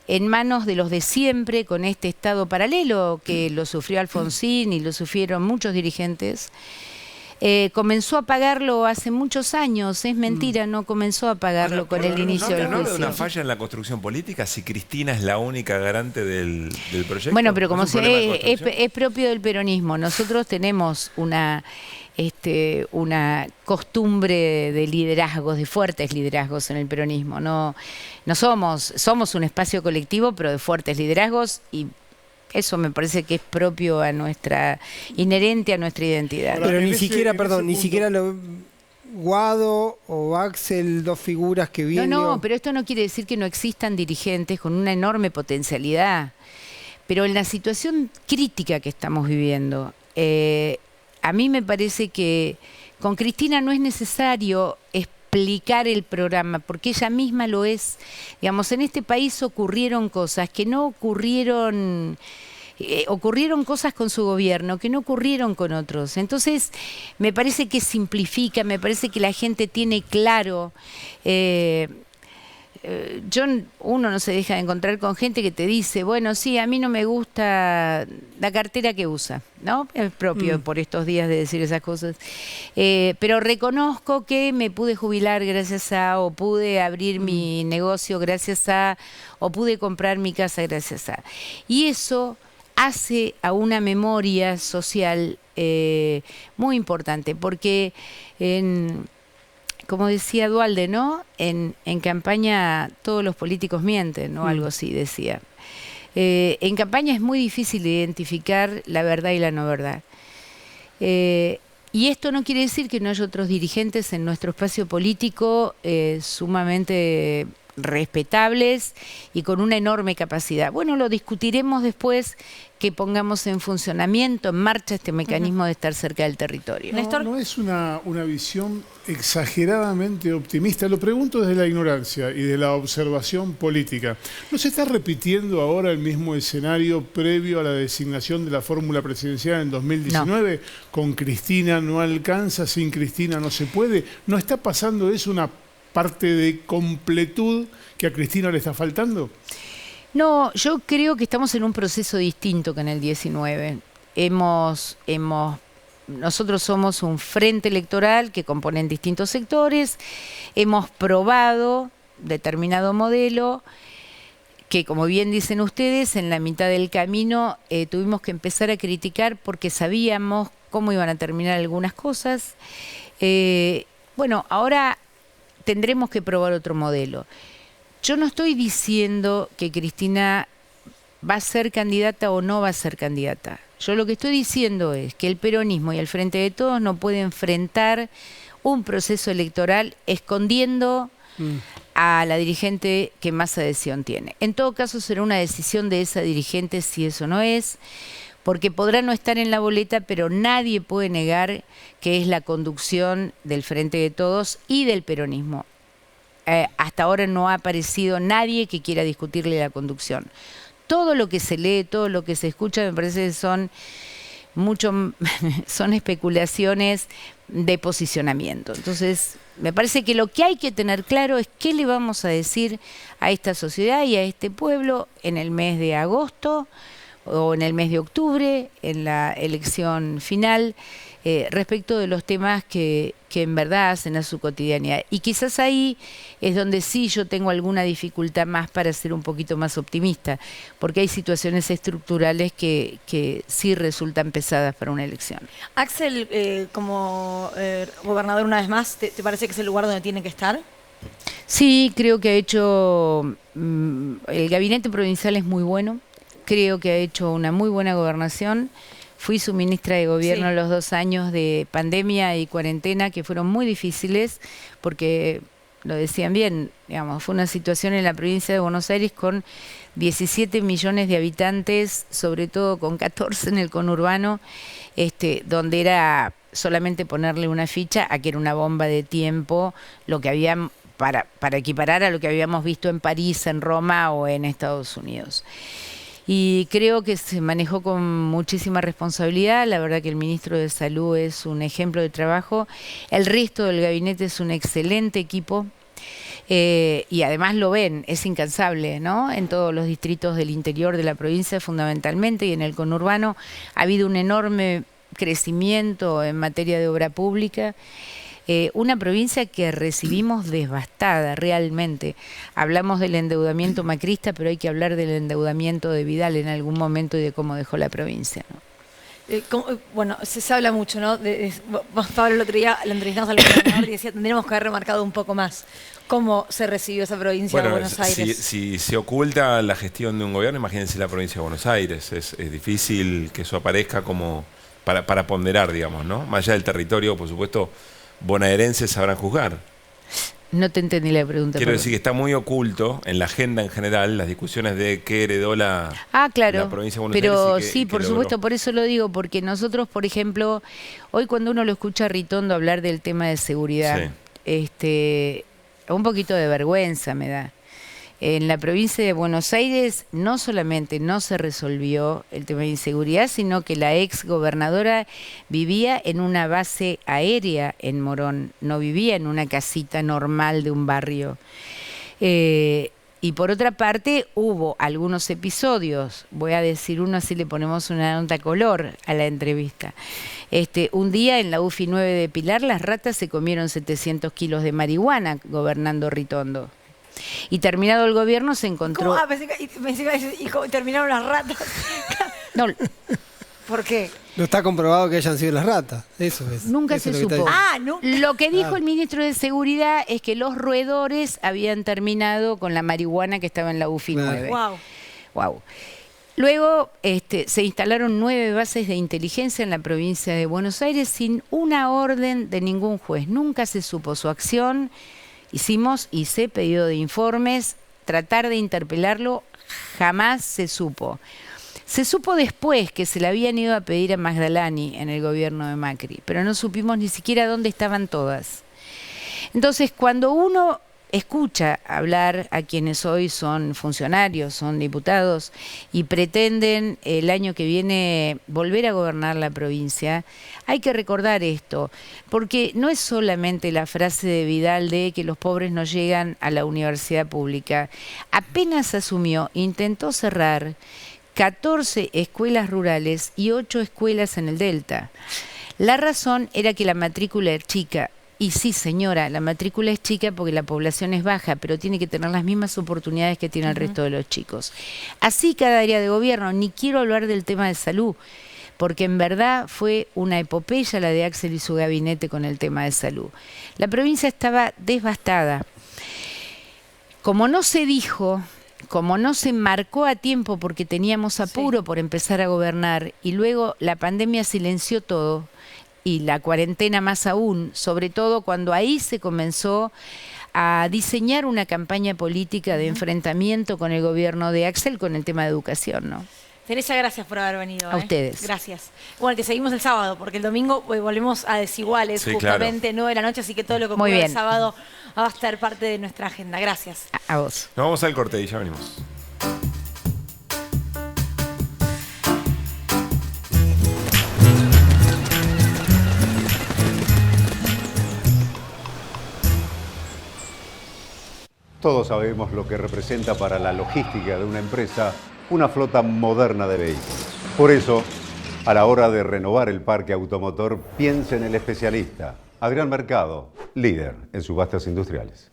en manos de los de siempre, con este Estado paralelo que lo sufrió Alfonsín y lo sufrieron muchos dirigentes. Comenzó a pagarlo hace muchos años, es mentira, no comenzó a pagarlo con el inicio del juicio. ¿No habla de una falla en la construcción política si Cristina es la única garante del proyecto? Bueno, pero como es propio del peronismo, nosotros tenemos una costumbre de liderazgos, de fuertes liderazgos en el peronismo. No somos un espacio colectivo, pero de fuertes liderazgos, y eso me parece que es propio a inherente a nuestra identidad. Pero ni siquiera Guado o Axel, dos figuras que vienen. No, pero esto no quiere decir que no existan dirigentes con una enorme potencialidad. Pero en la situación crítica que estamos viviendo, a mí me parece que con Cristina no es necesario explicar el programa, porque ella misma lo es. Digamos, en este país ocurrieron cosas que no ocurrieron, ocurrieron cosas con su gobierno que no ocurrieron con otros. Entonces, me parece que simplifica, me parece que la gente tiene claro. Uno no se deja de encontrar con gente que te dice, bueno, sí, a mí no me gusta la cartera que usa, ¿no? Es propio por estos días de decir esas cosas. Pero reconozco que me pude jubilar gracias a, o pude abrir mi negocio gracias a, o pude comprar mi casa gracias a. Y eso hace a una memoria social muy importante, porque como decía Duhalde, ¿no? En campaña todos los políticos mienten, ¿no? Algo así decía. En campaña es muy difícil identificar la verdad y la no verdad. Y esto no quiere decir que no haya otros dirigentes en nuestro espacio político sumamente respetables y con una enorme capacidad. Bueno, lo discutiremos después que pongamos en funcionamiento, en marcha este mecanismo de estar cerca del territorio. No es una visión exageradamente optimista. Lo pregunto desde la ignorancia y de la observación política. ¿No se está repitiendo ahora el mismo escenario previo a la designación de la fórmula presidencial en 2019? No. Con Cristina no alcanza, sin Cristina no se puede. ¿No está pasando eso una parte de completud que a Cristina le está faltando? No, yo creo que estamos en un proceso distinto que en el 19. Nosotros somos un frente electoral que componen distintos sectores, hemos probado determinado modelo que, como bien dicen ustedes, en la mitad del camino tuvimos que empezar a criticar porque sabíamos cómo iban a terminar algunas cosas. Bueno, ahora tendremos que probar otro modelo. Yo no estoy diciendo que Cristina va a ser candidata o no va a ser candidata. Yo lo que estoy diciendo es que el peronismo y el Frente de Todos no pueden enfrentar un proceso electoral escondiendo a la dirigente que más adhesión tiene. En todo caso, será una decisión de esa dirigente si eso no es, porque podrá no estar en la boleta, pero nadie puede negar que es la conducción del Frente de Todos y del peronismo. Hasta ahora no ha aparecido nadie que quiera discutirle la conducción. Todo lo que se lee, todo lo que se escucha, me parece que son especulaciones de posicionamiento. Entonces, me parece que lo que hay que tener claro es qué le vamos a decir a esta sociedad y a este pueblo en el mes de agosto o en el mes de octubre, en la elección final, respecto de los temas que en verdad hacen a su cotidianidad. Y quizás ahí es donde sí yo tengo alguna dificultad más para ser un poquito más optimista, porque hay situaciones estructurales que sí resultan pesadas para una elección. Axel, como gobernador una vez más, ¿te parece que es el lugar donde tiene que estar? Sí, creo que ha hecho... el gabinete provincial es muy bueno. Creo que ha hecho una muy buena gobernación. Fui su ministra de gobierno los 2 años de pandemia y cuarentena, que fueron muy difíciles, porque, lo decían bien, digamos, fue una situación en la provincia de Buenos Aires con 17 millones de habitantes, sobre todo con 14 en el conurbano, donde era solamente ponerle una ficha a que era una bomba de tiempo, lo que había para equiparar a lo que habíamos visto en París, en Roma o en Estados Unidos. Y creo que se manejó con muchísima responsabilidad. La verdad que el ministro de Salud es un ejemplo de trabajo. El resto del gabinete es un excelente equipo. Y además lo ven, es incansable, ¿no? En todos los distritos del interior de la provincia fundamentalmente y en el conurbano ha habido un enorme crecimiento en materia de obra pública. Una provincia que recibimos devastada realmente. Hablamos del endeudamiento macrista, pero hay que hablar del endeudamiento de Vidal en algún momento y de cómo dejó la provincia, ¿no? Bueno, se habla mucho, ¿no? Pablo, el otro día lo entrevistamos al gobernador y decía, tendríamos que haber remarcado un poco más cómo se recibió esa provincia de Buenos Aires. Si se oculta la gestión de un gobierno, imagínense la provincia de Buenos Aires. Es difícil que eso aparezca como para ponderar, digamos, ¿no? Más allá del territorio, por supuesto, bonaerenses sabrán juzgar. No te entendí la pregunta. Quiero decir que está muy oculto en la agenda en general las discusiones de qué heredó la provincia de Buenos Aires. Pero sí, por supuesto, por eso lo digo, porque nosotros, por ejemplo, hoy cuando uno lo escucha a Ritondo hablar del tema de seguridad, un poquito de vergüenza me da. En la provincia de Buenos Aires no solamente no se resolvió el tema de inseguridad, sino que la ex gobernadora vivía en una base aérea en Morón, no vivía en una casita normal de un barrio. Y por otra parte hubo algunos episodios, voy a decir uno así le ponemos una nota color a la entrevista. Un día en la UFI 9 de Pilar las ratas se comieron 700 kilos de marihuana gobernando Ritondo. Y terminado el gobierno se encontró... ¿Y terminaron las ratas? No. ¿Por qué? No está comprobado que hayan sido las ratas. Eso es. Nunca se supo. Lo que dijo el ministro de Seguridad es que los roedores habían terminado con la marihuana que estaba en la UFI 9. Wow. Luego se instalaron 9 bases de inteligencia en la provincia de Buenos Aires sin una orden de ningún juez. Nunca se supo su acción. Hice pedido de informes, tratar de interpelarlo, jamás se supo. Se supo después que se le habían ido a pedir a Magdalani en el gobierno de Macri, pero no supimos ni siquiera dónde estaban todas. Entonces, cuando uno escucha hablar a quienes hoy son funcionarios, son diputados y pretenden el año que viene volver a gobernar la provincia, hay que recordar esto, porque no es solamente la frase de Vidal de que los pobres no llegan a la universidad pública. Apenas asumió, intentó cerrar 14 escuelas rurales y 8 escuelas en el Delta. La razón era que la matrícula era chica. Y sí, señora, la matrícula es chica porque la población es baja, pero tiene que tener las mismas oportunidades que tiene el resto de los chicos. Así cada área de gobierno, ni quiero hablar del tema de salud, porque en verdad fue una epopeya la de Axel y su gabinete con el tema de salud. La provincia estaba devastada. Como no se dijo, como no se marcó a tiempo porque teníamos apuro por empezar a gobernar y luego la pandemia silenció todo, y la cuarentena más aún, sobre todo cuando ahí se comenzó a diseñar una campaña política de enfrentamiento con el gobierno de Axel con el tema de educación, ¿no? Teresa, gracias por haber venido. A ustedes. Gracias. Bueno, te seguimos el sábado, porque el domingo volvemos a Desiguales, justamente 9 de la noche, así que todo lo que ocurre el sábado va a estar parte de nuestra agenda. Gracias. A vos. Nos vamos al corte y ya venimos. Todos sabemos lo que representa para la logística de una empresa una flota moderna de vehículos. Por eso, a la hora de renovar el parque automotor, piense en el especialista. Adrián Mercado, líder en subastas industriales.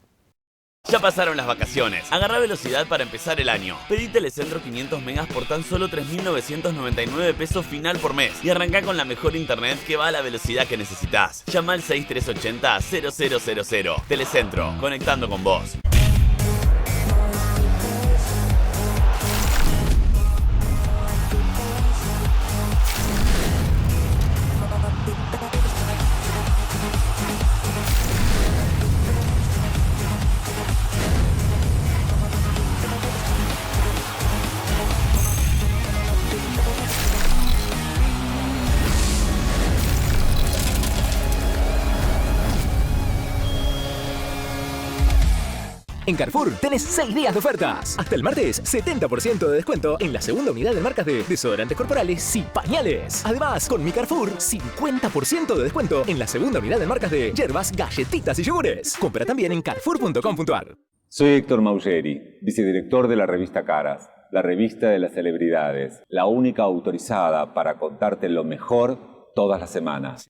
Ya pasaron las vacaciones. Agarra velocidad para empezar el año. Pedí Telecentro 500 megas por tan solo 3.999 pesos final por mes. Y arranca con la mejor internet que va a la velocidad que necesitas. Llama al 6380-0000. Telecentro, conectando con vos. En Carrefour tenés 6 días de ofertas. Hasta el martes, 70% de descuento en la segunda unidad de marcas de desodorantes corporales y pañales. Además, con Mi Carrefour, 50% de descuento en la segunda unidad de marcas de hierbas, galletitas y yogures. Compra también en carrefour.com.ar. Soy Héctor Maugeri, vicedirector de la revista Caras, la revista de las celebridades, la única autorizada para contarte lo mejor todas las semanas.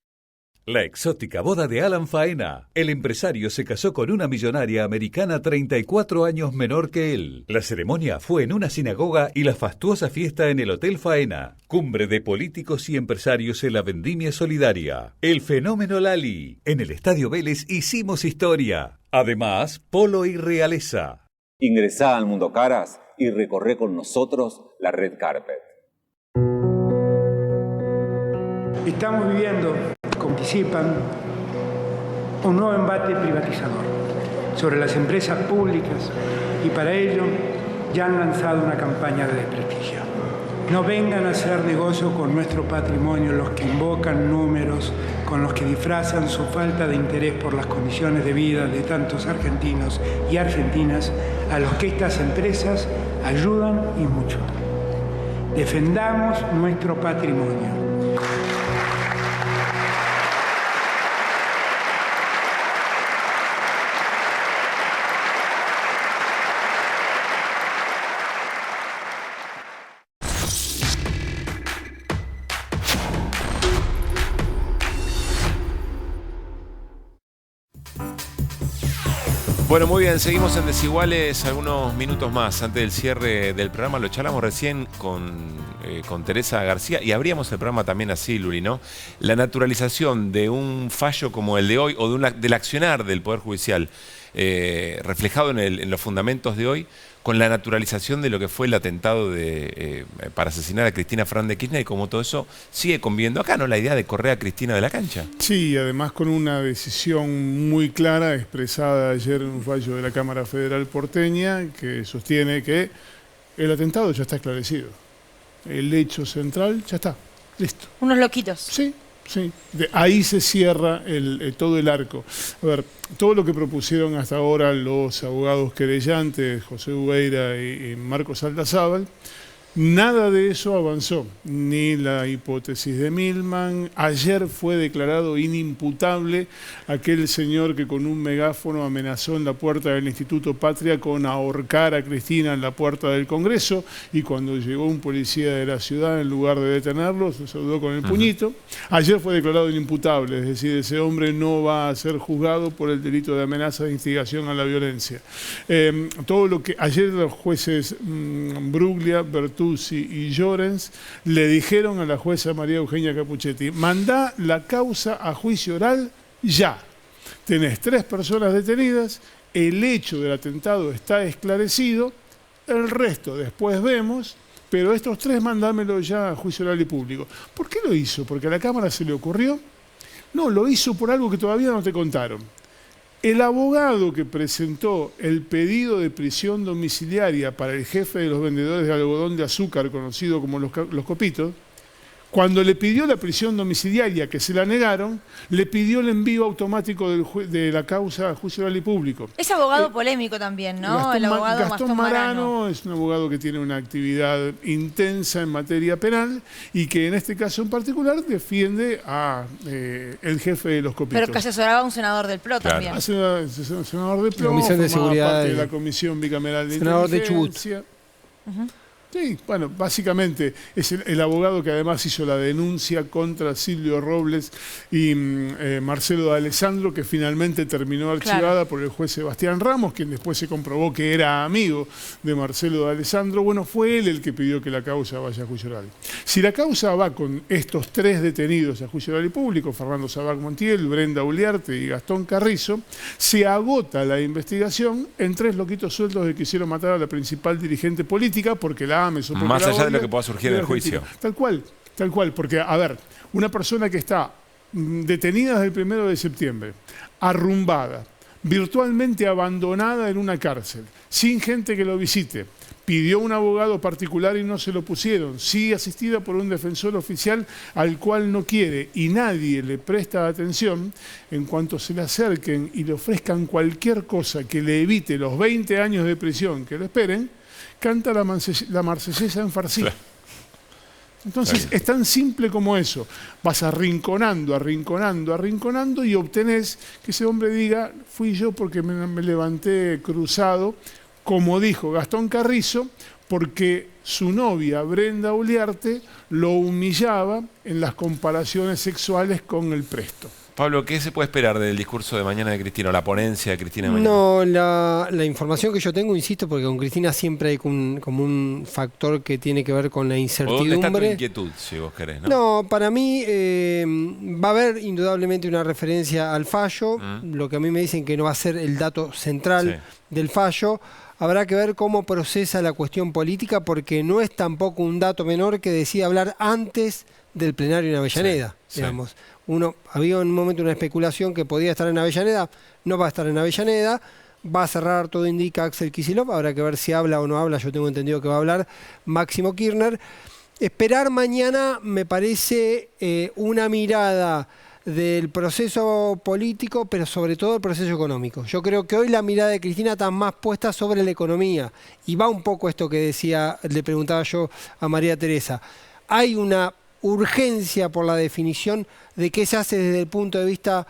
La exótica boda de Alan Faena. El empresario se casó con una millonaria americana 34 años menor que él. La ceremonia fue en una sinagoga y la fastuosa fiesta en el Hotel Faena. Cumbre de políticos y empresarios en la vendimia solidaria. El fenómeno Lali. En el Estadio Vélez hicimos historia. Además, polo y realeza. Ingresá al Mundo Caras y recorre con nosotros la Red Carpet. Estamos viviendo, como anticipan, un nuevo embate privatizador sobre las empresas públicas y para ello ya han lanzado una campaña de desprestigio. No vengan a hacer negocio con nuestro patrimonio los que invocan números, con los que disfrazan su falta de interés por las condiciones de vida de tantos argentinos y argentinas a los que estas empresas ayudan y mucho. Defendamos nuestro patrimonio. Bueno, muy bien, seguimos en Desiguales algunos minutos más antes del cierre del programa. Lo charlamos recién con Teresa García y abríamos el programa también así, Luli, ¿no? La naturalización de un fallo como el de hoy o del accionar del Poder Judicial reflejado en los fundamentos de hoy, con la naturalización de lo que fue el atentado para asesinar a Cristina Fernández de Kirchner y como todo eso sigue conviviendo acá, ¿no? La idea de correr a Cristina de la cancha. Sí, además con una decisión muy clara expresada ayer en un fallo de la Cámara Federal porteña que sostiene que el atentado ya está esclarecido. El hecho central ya está, listo. Unos loquitos. Sí. Sí, ahí se cierra todo el arco. A ver, todo lo que propusieron hasta ahora los abogados querellantes, José Ubeira y Marcos Aldazábal, nada de eso avanzó, ni la hipótesis de Milman. Ayer fue declarado inimputable aquel señor que con un megáfono amenazó en la puerta del Instituto Patria con ahorcar a Cristina en la puerta del Congreso y cuando llegó un policía de la ciudad, en lugar de detenerlo, se saludó con el puñito. Ayer fue declarado inimputable, es decir, ese hombre no va a ser juzgado por el delito de amenaza de instigación a la violencia. Todo lo que ayer los jueces Bruglia, Bertuzzi y Llorens le dijeron a la jueza María Eugenia Capuchetti: mandá la causa a juicio oral ya. Tenés 3 personas detenidas, el hecho del atentado está esclarecido, el resto después vemos, pero estos 3 mandámelo ya a juicio oral y público. ¿Por qué lo hizo? ¿Porque a la Cámara se le ocurrió? No, lo hizo por algo que todavía no te contaron. El abogado que presentó el pedido de prisión domiciliaria para el jefe de los vendedores de algodón de azúcar, conocido como los copitos, cuando le pidió la prisión domiciliaria, que se la negaron, le pidió el envío automático de la causa a juicio oral y público. Es abogado polémico también, ¿no? El abogado Gastón Marano es un abogado que tiene una actividad intensa en materia penal y que en este caso en particular defiende a el jefe de los copitos. Pero que asesoraba a un senador del PRO también. Senador del PRO, Comisión de Seguridad parte de la Comisión Bicameral de Senador Inteligencia. De Chubut. Sí, bueno, básicamente es el abogado que además hizo la denuncia contra Silvio Robles y Marcelo de Alessandro, que finalmente terminó archivada por el juez Sebastián Ramos, quien después se comprobó que era amigo de Marcelo de Alessandro. Bueno, fue él el que pidió que la causa vaya a juicio oral. Si la causa va con estos 3 detenidos a juicio oral y público, Fernando Sabac Montiel, Brenda Uliarte y Gastón Carrizo, se agota la investigación en 3 loquitos sueltos que quisieron matar a la principal dirigente política porque la ames o porque más la allá de lo odia, que pueda surgir del juicio. Tal cual, porque, a ver, una persona que está detenida desde el 1 de septiembre, arrumbada, virtualmente abandonada en una cárcel, sin gente que lo visite. Pidió un abogado particular y no se lo pusieron. Sigue asistida por un defensor oficial al cual no quiere y nadie le presta atención. En cuanto se le acerquen y le ofrezcan cualquier cosa que le evite los 20 años de prisión que lo esperen, canta la marsellesa en farsi. Claro. Entonces es tan simple como eso. Vas arrinconando, arrinconando, arrinconando y obtenés que ese hombre diga, fui yo porque me levanté cruzado, como dijo Gastón Carrizo, porque su novia Brenda Uliarte lo humillaba en las comparaciones sexuales con el Presto. Pablo, ¿qué se puede esperar del discurso de mañana de Cristina, o la ponencia de Cristina de mañana? No, la información que yo tengo, insisto, porque con Cristina siempre hay como un factor que tiene que ver con la incertidumbre. ¿Dónde está tu inquietud, si vos querés? No, para mí va a haber indudablemente una referencia al fallo. Lo que a mí me dicen que no va a ser el dato central del fallo. Habrá que ver cómo procesa la cuestión política, porque no es tampoco un dato menor que decida hablar antes del plenario en Avellaneda, digamos. Había en un momento una especulación que podía estar en Avellaneda, no va a estar en Avellaneda, va a cerrar, todo indica, Axel Kicillof, habrá que ver si habla o no habla, yo tengo entendido que va a hablar Máximo Kirchner. Esperar mañana me parece una mirada del proceso político, pero sobre todo el proceso económico. Yo creo que hoy la mirada de Cristina está más puesta sobre la economía, y va un poco esto que decía, le preguntaba yo a María Teresa. Hay una urgencia por la definición de qué se hace desde el punto de vista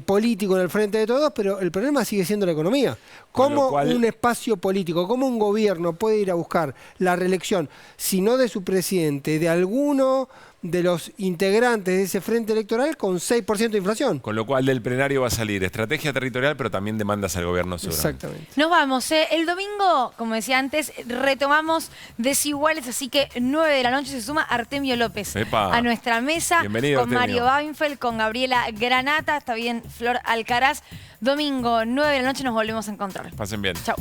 político en el frente de todos, pero el problema sigue siendo la economía. ¿Cómo un espacio político, cómo un gobierno puede ir a buscar la reelección, si no de su presidente, de alguno de los integrantes de ese frente electoral con 6% de inflación? Con lo cual del plenario va a salir estrategia territorial, pero también demandas al gobierno seguramente. Exactamente. Nos vamos. El domingo, como decía antes, retomamos Desiguales, así que 9 de la noche se suma Artemio López a nuestra mesa. Bienvenido, con Mario Bainfeld, con Gabriela Granata, está bien Flor Alcaraz. Domingo, 9 de la noche nos volvemos a encontrar. Pasen bien. Chau.